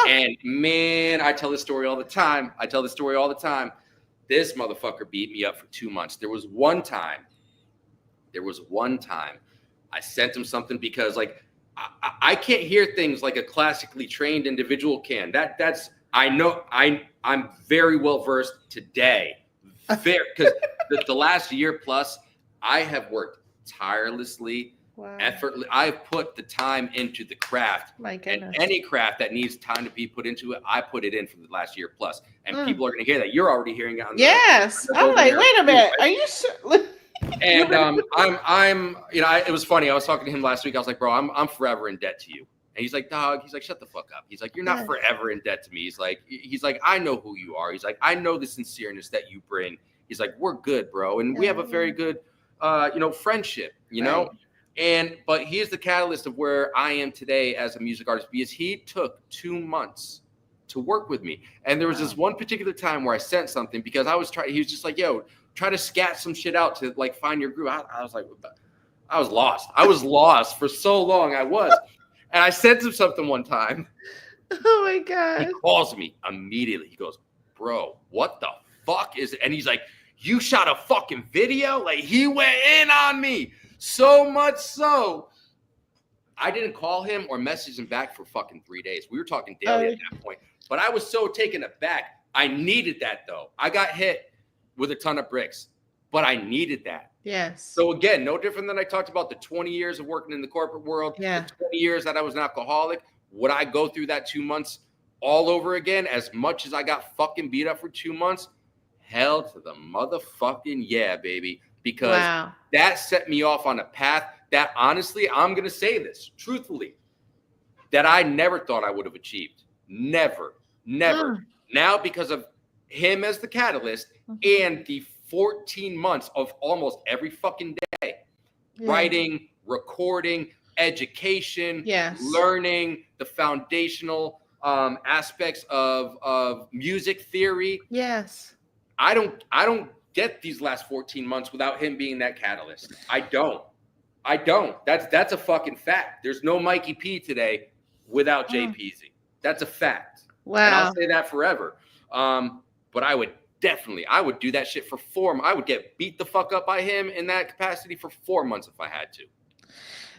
Speaker 2: And man, I tell this story all the time. This motherfucker beat me up for 2 months. There was one time I sent him something because like I can't hear things like a classically trained individual can. That's I know I'm very well versed today. Because the last year plus I have worked tirelessly. Effortlessly. I've put the time into the craft.
Speaker 3: My goodness.
Speaker 2: And any craft that needs time to be put into it, I put it in for the last year plus. And people are going to hear that. You're already hearing it on
Speaker 3: yes. I'm like, wait a minute. Are you sure?
Speaker 2: And I'm it was funny. I was talking to him last week. I was like, bro, I'm forever in debt to you. And he's like, dog, he's like, shut the fuck up. He's like, you're not forever in debt to me. He's like, I know who you are. He's like, I know the sincereness that you bring. He's like, we're good, bro. And we have a very good, friendship, you know? But he is the catalyst of where I am today as a music artist because he took 2 months to work with me. And there was this one particular time where I sent something because he was just like, yo, try to scat some shit out to like find your groove. I was like, I was lost. I was lost for so long. I was. And I sent him something one time.
Speaker 3: Oh my God.
Speaker 2: He calls me immediately. He goes, bro, what the fuck is it? And he's like, you shot a fucking video? Like he went in on me. So much so, I didn't call him or message him back for fucking 3 days. We were talking daily at that point. But I was so taken aback. I needed that, though. I got hit with a ton of bricks, but I needed that.
Speaker 3: Yes.
Speaker 2: So, again, no different than I talked about the 20 years of working in the corporate world, the 20 years that I was an alcoholic. Would I go through that 2 months all over again as much as I got fucking beat up for 2 months? Hell to the motherfucking yeah, baby. Because that set me off on a path that honestly, I'm going to say this truthfully, that I never thought I would have achieved. Never. Now, because of him as the catalyst and the 14 months of almost every fucking day, writing, recording, education, learning the foundational aspects of music theory.
Speaker 3: Yes.
Speaker 2: I don't get these last 14 months without him being that catalyst. I don't. That's a fucking fact. There's no Mikey P today without JPZ. That's a fact.
Speaker 3: Wow.
Speaker 2: And I'll say that forever. But I would do that shit for 4 months. I would get beat the fuck up by him in that capacity for 4 months if I had to.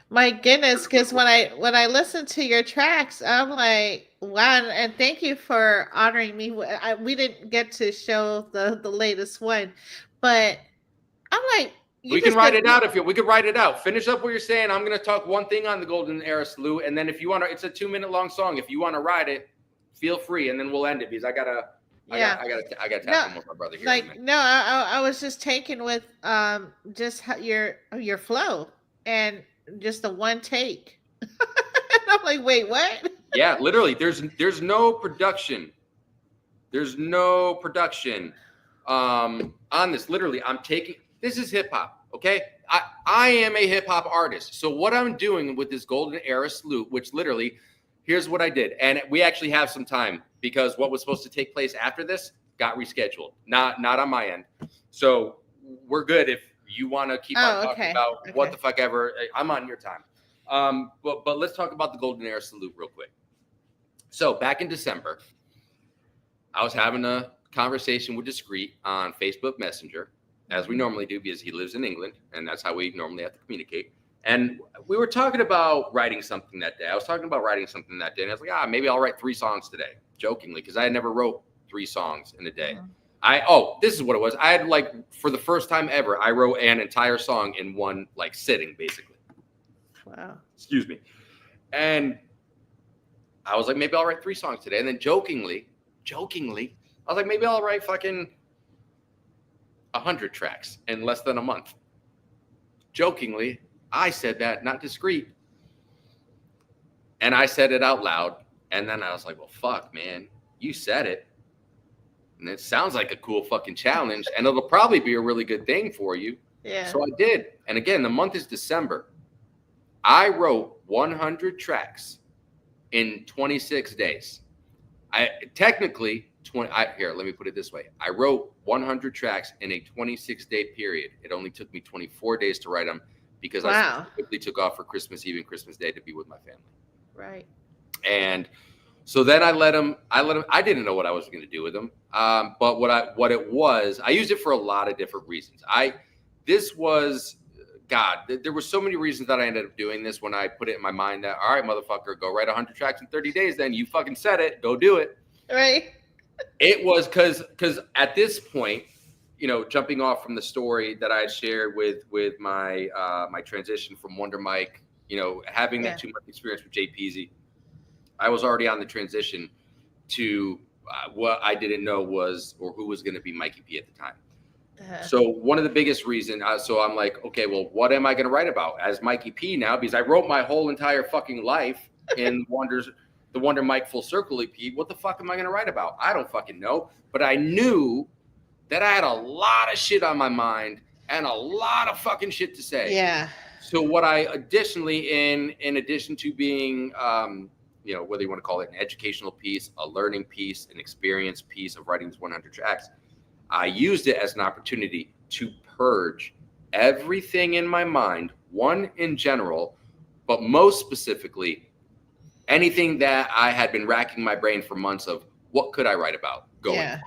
Speaker 3: My goodness, because when I listen to your tracks, I'm like, wow, and thank you for honoring me. We didn't get to show the latest one, but I'm like,
Speaker 2: we can write it out we could write it out. Finish up what you're saying. I'm gonna talk one thing on the Golden Era Salute, and then if you want to, it's a 2-minute long song. If you want to ride it, feel free, and then we'll end it because I gotta tap in with my brother here.
Speaker 3: Like I was just taken with just your flow and just the one take. And I'm like, wait, what?
Speaker 2: Yeah, literally. There's no production. There's no production on this. Literally, this is hip hop. Okay, I am a hip hop artist. So what I'm doing with this Golden Era Salute, which literally, here's what I did, and we actually have some time because what was supposed to take place after this got rescheduled. Not on my end. So we're good if you want to keep on talking about what the fuck ever. I'm on your time. But let's talk about the Golden Era Salute real quick. So back in December, I was having a conversation with Discreet on Facebook Messenger, as we normally do because he lives in England, and that's how we normally have to communicate. And we were talking about writing something that day. I was talking about writing something that day, and I was like, maybe I'll write 3 songs today, jokingly, because I had never wrote 3 songs in a day. This is what it was. I had for the first time ever, I wrote an entire song in one sitting, basically.
Speaker 3: Wow.
Speaker 2: Excuse me. And I was like, maybe I'll write 3 songs today. And then jokingly, I was like, maybe I'll write fucking 100 tracks in less than a month. Jokingly, I said that, not discreet. And I said it out loud. And then I was like, well, fuck, man, you said it. And it sounds like a cool fucking challenge. And it'll probably be a really good thing for you.
Speaker 3: Yeah.
Speaker 2: So I did. And again, the month is December. I wrote 100 tracks in 26 days. Here, let me put it this way. I wrote 100 tracks in a 26-day period. It only took me 24 days to write them because I quickly took off for Christmas Eve and Christmas Day to be with my family.
Speaker 3: Right. And
Speaker 2: so then I let him. I didn't know what I was going to do with them. But what it was, I used it for a lot of different reasons. There were so many reasons that I ended up doing this when I put it in my mind that, all right, motherfucker, go write 100 tracks in 30 days. Then you fucking said it, go do it.
Speaker 3: Right.
Speaker 2: It was because at this point, jumping off from the story that I shared with my my transition from Wonder Mike, having that 2-month experience with Jay Peasy, I was already on the transition to what I didn't know who was going to be Mikey P at the time. So one of the biggest reasons, so I'm like, okay, well, what am I going to write about as Mikey P now? Because I wrote my whole entire fucking life in the Wonder Mike Full Circle EP. What the fuck am I going to write about? I don't fucking know. But I knew that I had a lot of shit on my mind and a lot of fucking shit to say.
Speaker 3: Yeah.
Speaker 2: So what I additionally, in addition to being, whether you want to call it an educational piece, a learning piece, an experience piece of writing these 100 tracks, I used it as an opportunity to purge everything in my mind, one in general, but most specifically, anything that I had been racking my brain for months of what could I write about going forward.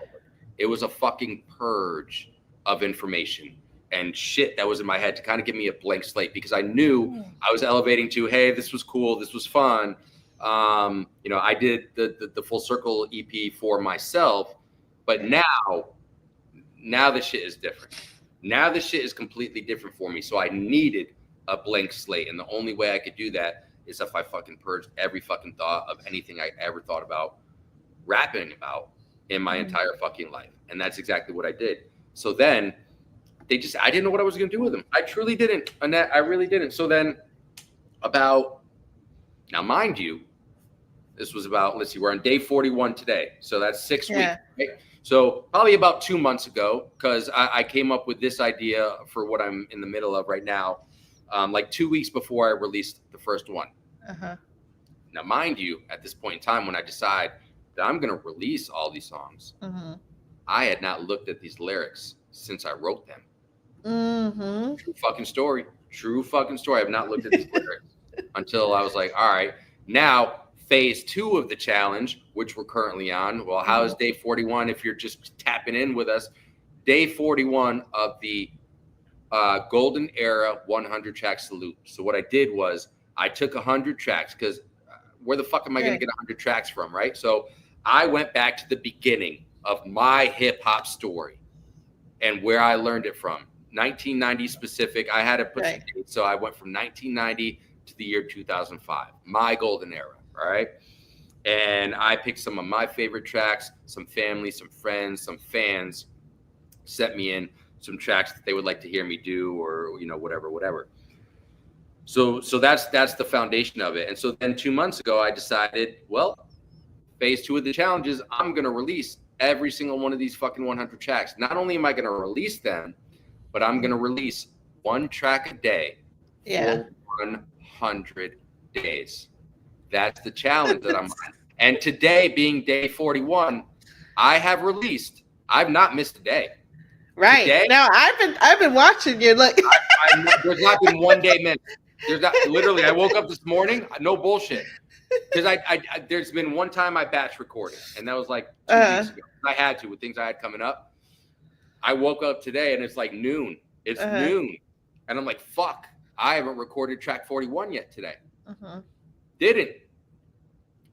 Speaker 2: It was a fucking purge of information and shit that was in my head to kind of give me a blank slate because I knew I was elevating to, hey, this was cool, this was fun. I did the Full Circle EP for myself, but now the shit is different. Now the shit is completely different for me. So I needed a blank slate. And the only way I could do that is if I fucking purged every fucking thought of anything I ever thought about rapping about in my entire fucking life. And that's exactly what I did. So then I didn't know what I was going to do with them. I truly didn't. Annette, I really didn't. So then now mind you, this was about, let's see, we're on day 41 today. So that's 6 weeks. Right? So probably about 2 months ago, because I came up with this idea for what I'm in the middle of right now, like 2 weeks before I released the first one. Now, mind you, at this point in time, when I decide that I'm going to release all these songs, I had not looked at these lyrics since I wrote them. True fucking story. I have not looked at these lyrics until I was like, all right, now phase 2 of the challenge, which we're currently on. Well, how is day 41? If you're just tapping in with us, day 41 of the Golden Era 100 track salute. So what I did was I took 100 tracks because where the fuck am I going to get 100 tracks from, right? So I went back to the beginning of my hip hop story and where I learned it from. 1990 specific. I had to put some dates, so I went from 1990 to the year 2005, my golden era. All right. And I picked some of my favorite tracks, some family, some friends, some fans sent me in some tracks that they would like to hear me do or, whatever. So that's the foundation of it. And so then 2 months ago, I decided, well, phase 2 of the challenge is I'm going to release every single one of these fucking 100 tracks. Not only am I going to release them, but I'm going to release 1 track a day for 100 days. That's the challenge that I'm on. And today being day 41, I've not missed a day.
Speaker 3: Right.
Speaker 2: Today,
Speaker 3: now I've been watching you. Like
Speaker 2: there's not been one day missed. There's not literally. I woke up this morning, no bullshit, because I there's been one time I batch recorded, and that was like 2 weeks ago. I had to with things I had coming up. I woke up today and it's like noon. It's noon, and I'm like, fuck, I haven't recorded track 41 yet today. Didn't.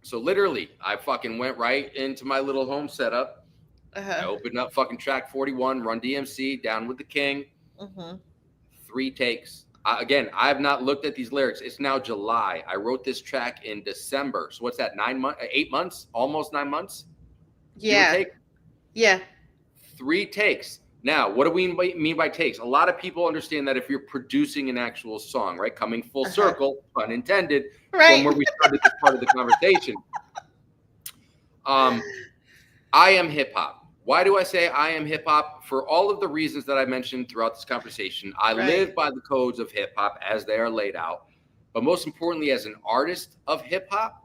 Speaker 2: So literally, I fucking went right into my little home setup. I opened up fucking track 41, Run DMC, Down with the King. 3 takes. Again, I have not looked at these lyrics. It's now July. I wrote this track in December. So what's that, 8 months? Almost 9 months?
Speaker 3: Yeah. 3
Speaker 2: 3 takes. Now, what do we mean by takes? A lot of people understand that if you're producing an actual song, right? Coming full circle, pun intended, from where we started this part of the conversation. I am hip hop. Why do I say I am hip hop? For all of the reasons that I mentioned throughout this conversation. I live by the codes of hip hop as they are laid out. But most importantly, as an artist of hip hop,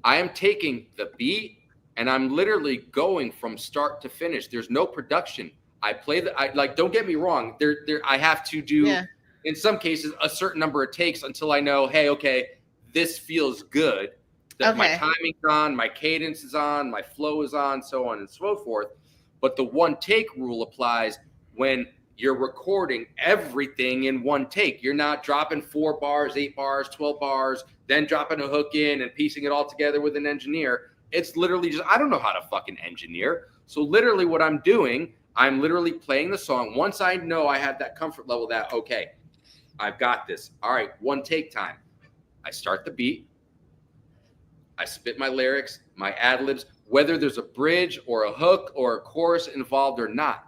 Speaker 2: I am taking the beat and I'm literally going from start to finish. There's no production. I play don't get me wrong. I have to do, in some cases, a certain number of takes until I know, hey, okay, this feels good. That my timing's on, my cadence is on, my flow is on, so on and so forth. But the one take rule applies when you're recording everything in one take. You're not dropping 4 bars, 8 bars, 12 bars, then dropping a hook in and piecing it all together with an engineer. It's literally just, I don't know how to fucking engineer. So literally what I'm doing, I'm literally playing the song. Once I know I have that comfort level that, okay, I've got this. All right, one take time. I start the beat. I spit my lyrics, my ad-libs, whether there's a bridge or a hook or a chorus involved or not.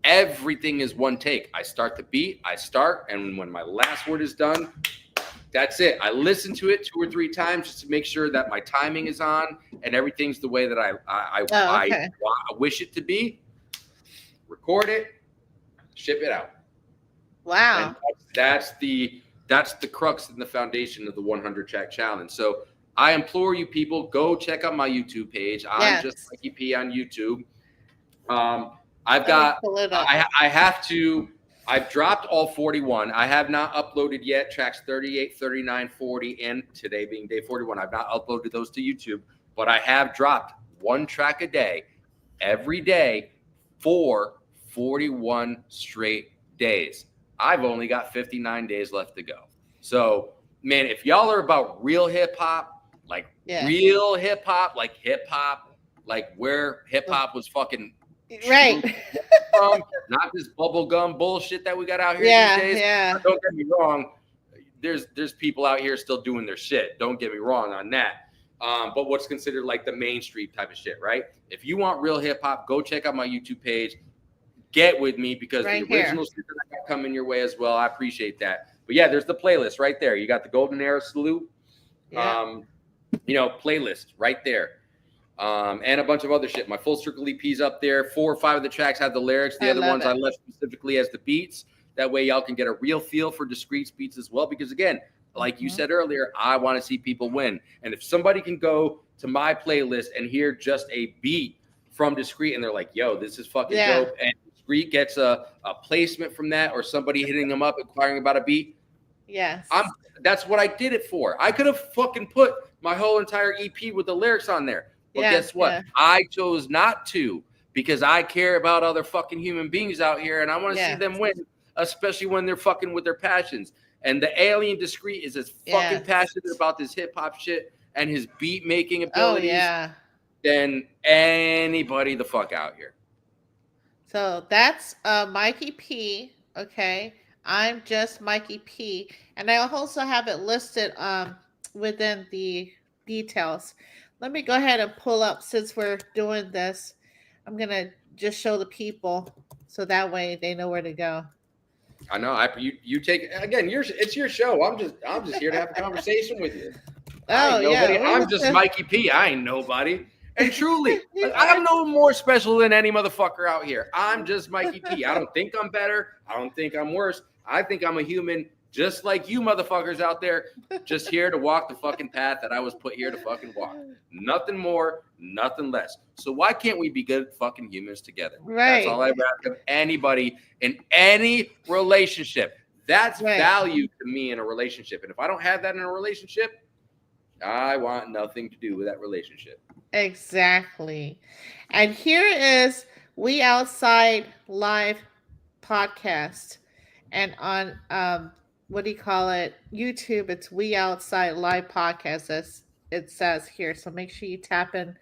Speaker 2: Everything is one take. I start the beat, I start, and when my last word is done, that's it. I listen to it 2 or 3 times just to make sure that my timing is on and everything's the way that I wish it to be. Record it, ship it out.
Speaker 3: Wow.
Speaker 2: And that's the crux and the foundation of the 100 track challenge. So I implore you people, go check out my YouTube page. I'm just Mikey P on YouTube. I've dropped all 41. I have not uploaded yet tracks 38, 39, 40, and today being day 41. I've not uploaded those to YouTube, but I have dropped 1 track a day, every day for 41 straight days. I've only got 59 days left to go. So, man, if y'all are about real hip hop, real hip hop, like where hip hop was fucking from, not this bubblegum bullshit that we got out here these days. Don't get me wrong. There's people out here still doing their shit. Don't get me wrong on that. But what's considered like the mainstream type of shit, right? If you want real hip hop, go check out my YouTube page. Get with me because the original shit that I got coming your way as well. I appreciate that. But yeah, there's the playlist right there. You got the Golden Era Salute, playlist right there. And a bunch of other shit. My Full Circle EP's up there. 4 or 5 of the tracks have the lyrics. The other ones I left specifically as the beats. That way y'all can get a real feel for Discreet's beats as well. Because again, like you said earlier, I want to see people win. And if somebody can go to my playlist and hear just a beat from Discreet and they're like, yo, this is fucking dope. And Discreet gets a placement from that or somebody hitting them up inquiring about a beat. That's what I did it for. I could have fucking put my whole entire EP with the lyrics on there. But guess what? I chose not to because I care about other fucking human beings out here and I want to see them win, especially when they're fucking with their passions. And the alien Discreet is as fucking passionate about this hip hop shit and his beat making abilities than anybody the fuck out here.
Speaker 3: So that's Mikey P. Okay. I'm just Mikey P. And I also have it listed within the details. Let me go ahead and pull up since we're doing this. I'm going to just show the people so that way they know where to go.
Speaker 2: I know. You take again. It's your show. I'm just here to have a conversation with you. I'm just Mikey P. I ain't nobody. And truly, I'm no more special than any motherfucker out here. I'm just Mikey P. I don't think I'm better. I don't think I'm worse. I think I'm a human just like you motherfuckers out there, just here to walk the fucking path that I was put here to fucking walk. Nothing more, nothing less. So why can't we be good fucking humans together? That's all I ask of anybody in any relationship. That's value to me in a relationship. And if I don't have that in a relationship, I want nothing to do with that relationship.
Speaker 3: Exactly. And here is We Outside Live podcast. And on YouTube, it's We Outside Live podcast, as it says here. So make sure you tap in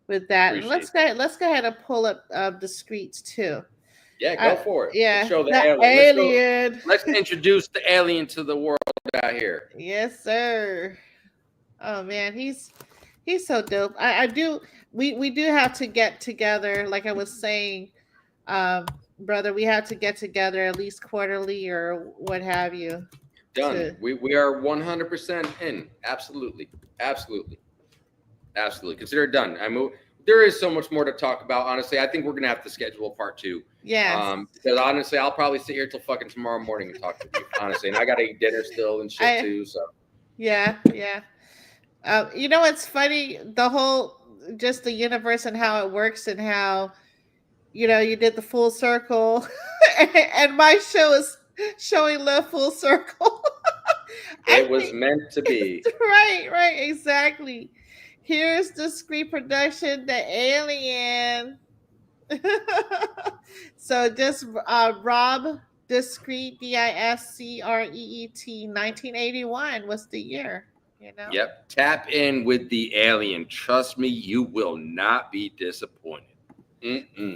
Speaker 3: with that. And let's go ahead and pull up the streets too.
Speaker 2: Yeah, go for it.
Speaker 3: Yeah,
Speaker 2: let's show the alien. Let's introduce the alien to the world out here.
Speaker 3: Yes, sir. Oh man, he's so dope. We do have to get together, like I was saying, brother, we have to get together at least quarterly or what have you.
Speaker 2: Done. We are 100% in. Absolutely. Absolutely. Absolutely. Consider it done. There is so much more to talk about. Honestly, I think we're gonna have to schedule a part 2.
Speaker 3: Yes.
Speaker 2: Because honestly, I'll probably sit here till fucking tomorrow morning and talk to you. Honestly, and I gotta eat dinner still and shit too. So.
Speaker 3: Yeah. You know, it's funny, the whole, just the universe and how it works and how, you know, you did the full circle and my show is showing love full circle.
Speaker 2: It was meant to be.
Speaker 3: Right, exactly. Here's the screen production, The Alien. So just Rob Discreet, Discreet, 1981 was the year, you know?
Speaker 2: Yep. Tap in with the alien. Trust me, you will not be disappointed.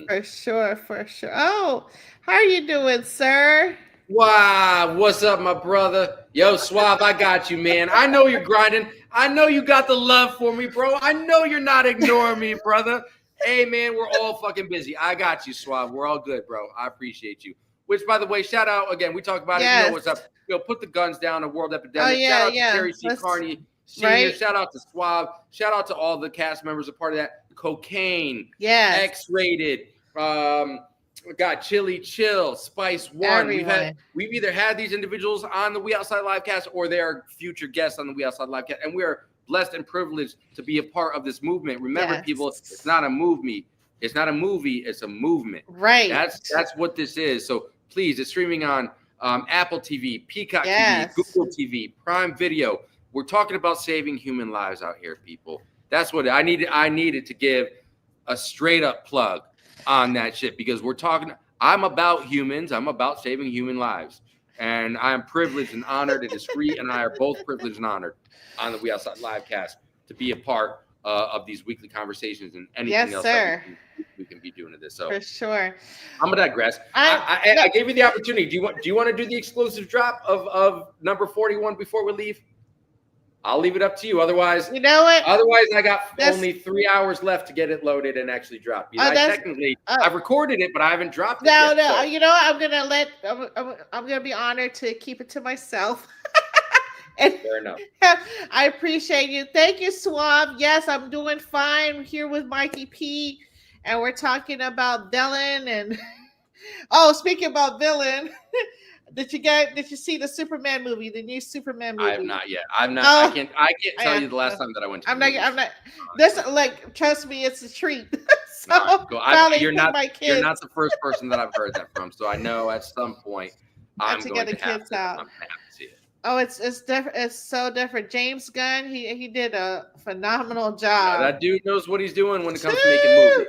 Speaker 3: For sure. Oh, how are you doing, sir?
Speaker 2: Wow, what's up, my brother? Yo, Suave, I got you, man. I know you're grinding. I know you got the love for me, bro. I know you're not ignoring me, brother. Hey, man, we're all fucking busy. I got you, Suave. We're all good, bro. I appreciate you. Which, by the way, shout out again. We talked about it. You know what's up. You know, put the guns down. A world epidemic.
Speaker 3: Oh, yeah,
Speaker 2: shout out to Terry C. Carney Senior.
Speaker 3: Right?
Speaker 2: Shout out to Suave. Shout out to all the cast members a part of that. Cocaine.
Speaker 3: Yes.
Speaker 2: X-rated. Got Chili Chill, Spice One. We've either had these individuals on the We Outside Livecast or they are future guests on the We Outside Livecast, and we are blessed and privileged to be a part of this movement. Remember, people, it's not a movie. It's not a movie. It's a movement.
Speaker 3: Right.
Speaker 2: That's what this is. So please, it's streaming on Apple TV, Peacock TV, Google TV, Prime Video. We're talking about saving human lives out here, people. That's what I needed. I needed to give a straight up plug on that shit because I'm about humans. I'm about saving human lives. And I am privileged and honored and Discreet and I are both privileged and honored on the We Outside Livecast to be a part of these weekly conversations and anything else that we can be doing to this. So
Speaker 3: for sure.
Speaker 2: I'm gonna digress. I gave you the opportunity. Do you want to do the exclusive drop of number 41 before we leave? I'll leave it up to you. Otherwise,
Speaker 3: you know what?
Speaker 2: Otherwise, I got only 3 hours left to get it loaded and actually dropped. I've recorded it, but I haven't dropped it yet.
Speaker 3: No. You know what? I'm gonna be honored to keep it to myself.
Speaker 2: Fair enough.
Speaker 3: I appreciate you. Thank you, Suave. Yes, I'm doing fine. We're here with Mikey P, and we're talking about villain. And speaking about villain. Did you see the Superman movie, the new Superman movie?
Speaker 2: I have not yet. I'm not. I can't tell you the last time that I went to.
Speaker 3: I'm not. This trust me, it's a treat.
Speaker 2: So you're not the first person that I've heard that from. So I know at some point I'm going to have to see it.
Speaker 3: Oh, it's different. It's so different. James Gunn, he did a phenomenal job.
Speaker 2: That dude knows what he's doing when it comes to making movies.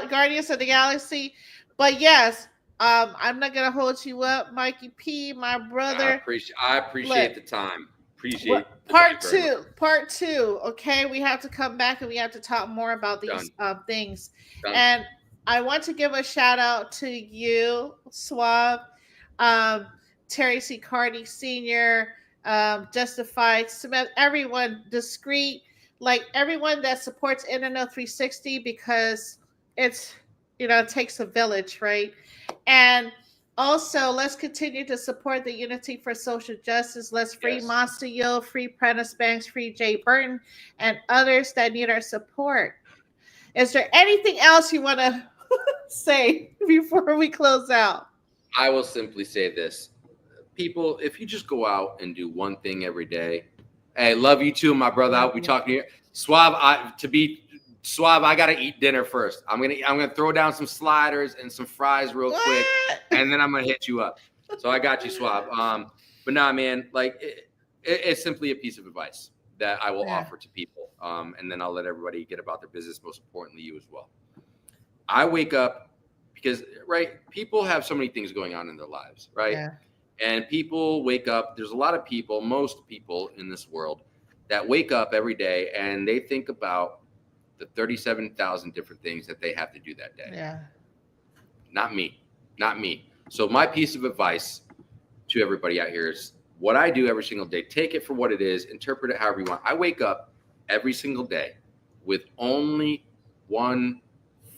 Speaker 3: Guardians of the Galaxy, but yes. I'm not gonna hold you up, Mikey P, my brother.
Speaker 2: I appreciate the time.
Speaker 3: Part two. Okay, we have to come back and we have to talk more about these things. Done. And I want to give a shout out to you, Suave, Terry C. Carney Senior, Justified Smith, everyone, Discreet, like everyone that supports Internet 360 because it's it takes a village, right? And also, let's continue to support the Unity for Social Justice. Let's free Monster Yo, free Prentice Banks, free Jay Burton, and others that need our support. Is there anything else you want to say before we close out?
Speaker 2: I will simply say this. People, if you just go out and do one thing every day, hey, love you too, my brother. I'll be talking to you. Suave, I gotta eat dinner first. I'm gonna throw down some sliders and some fries real quick, and then I'm gonna hit you up. So I got you, Suave. But nah, man, like it's simply a piece of advice that I will offer to people, and then I'll let everybody get about their business. Most importantly, you as well. I wake up because people have so many things going on in their lives, right? Yeah. And people wake up. There's a lot of people, most people in this world, that wake up every day and they think about the 37,000 different things that they have to do that day.
Speaker 3: Yeah.
Speaker 2: Not me. So my piece of advice to everybody out here is what I do every single day. Take it for what it is. Interpret it however you want. I wake up every single day with only one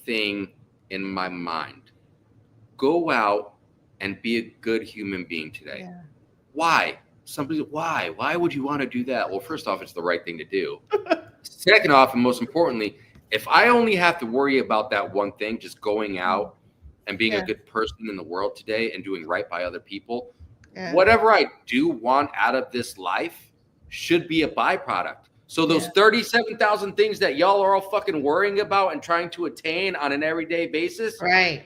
Speaker 2: thing in my mind. go out and be a good human being today.
Speaker 3: Yeah.
Speaker 2: Why? Why would you want to do that? Well, first off, it's the right thing to do. Second off, and most importantly, if I only have to worry about that one thing, just going out and being a good person in the world today and doing right by other people, whatever I do want out of this life should be a byproduct. So those 37,000 things that y'all are all fucking worrying about and trying to attain on an everyday basis,
Speaker 3: right?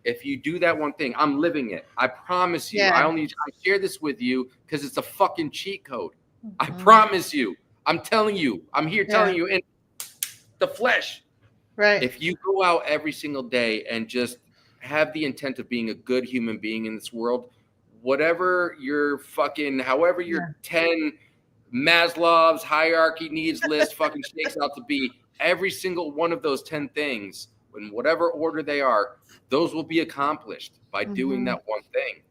Speaker 2: If you do that one thing, I'm living it. I promise you. I share this with you because it's a fucking cheat code. I promise you. I'm telling you. I'm here telling you in the flesh.
Speaker 3: Right.
Speaker 2: If you go out every single day and just have the intent of being a good human being in this world, whatever your fucking, however your 10 Maslow's hierarchy needs list fucking shakes out to be, every single one of those 10 things, in whatever order they are, those will be accomplished by doing that one thing.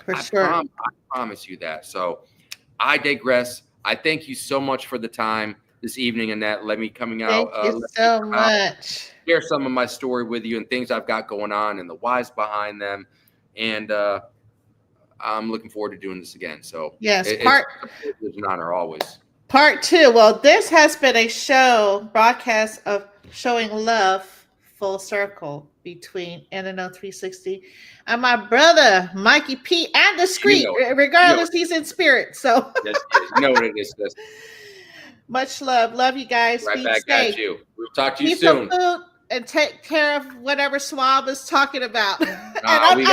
Speaker 3: For sure.
Speaker 2: I promise you that. So I digress. I thank you so much for the time this evening, Annette. Let me coming out.
Speaker 3: Thank you so much.
Speaker 2: Share some of my story with you and things I've got going on and the whys behind them. And I'm looking forward to doing this again. So
Speaker 3: yes,
Speaker 2: it's an honor always.
Speaker 3: Part 2. Well, this has been a broadcast of showing love full circle between NNO 360 and my brother Mikey P and Discreet, regardless he's in spirit. So
Speaker 2: yes, you know what it is. Sis.
Speaker 3: Much love you guys.
Speaker 2: Right
Speaker 3: Be
Speaker 2: back
Speaker 3: safe.
Speaker 2: at you. We'll talk to you
Speaker 3: Keep
Speaker 2: soon.
Speaker 3: some food and take care of whatever Swab is talking about.
Speaker 2: I'm here.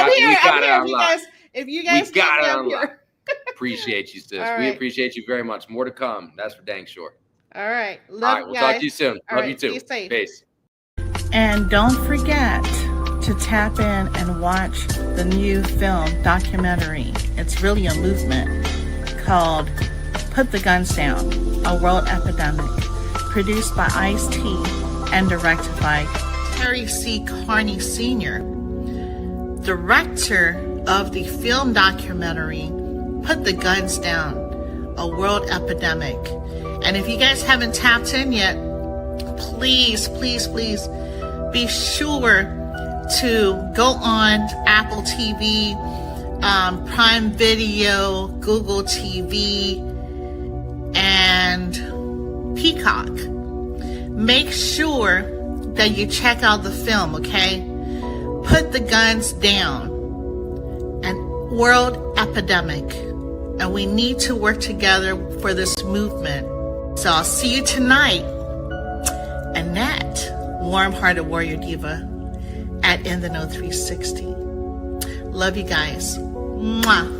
Speaker 3: If you guys
Speaker 2: got it
Speaker 3: I'm
Speaker 2: on
Speaker 3: here.
Speaker 2: Appreciate you, sis.
Speaker 3: All
Speaker 2: We
Speaker 3: right.
Speaker 2: appreciate you very much. More to come. That's for dang sure.
Speaker 3: All right.
Speaker 2: All
Speaker 3: Love
Speaker 2: right.
Speaker 3: you
Speaker 2: We'll
Speaker 3: guys.
Speaker 2: talk to you soon.
Speaker 3: All
Speaker 2: Love
Speaker 3: right,
Speaker 2: you too.
Speaker 3: be safe.
Speaker 2: Peace.
Speaker 1: And don't forget to tap in and watch the new film documentary. It's really a movement called Put the Guns Down, A World Epidemic, produced by Ice-T and directed by Harry C. Carney Sr., director of the film documentary Put the Guns Down, A World Epidemic. And if you guys haven't tapped in yet, please be sure to go on Apple TV, Prime Video, Google TV, and Peacock. Make sure that you check out the film, okay? Put the Guns Down, an world epidemic. And we need to work together for this movement. So I'll see you tonight. Annette, warm-hearted warrior diva at In the Know 360. Love you guys. Mwah.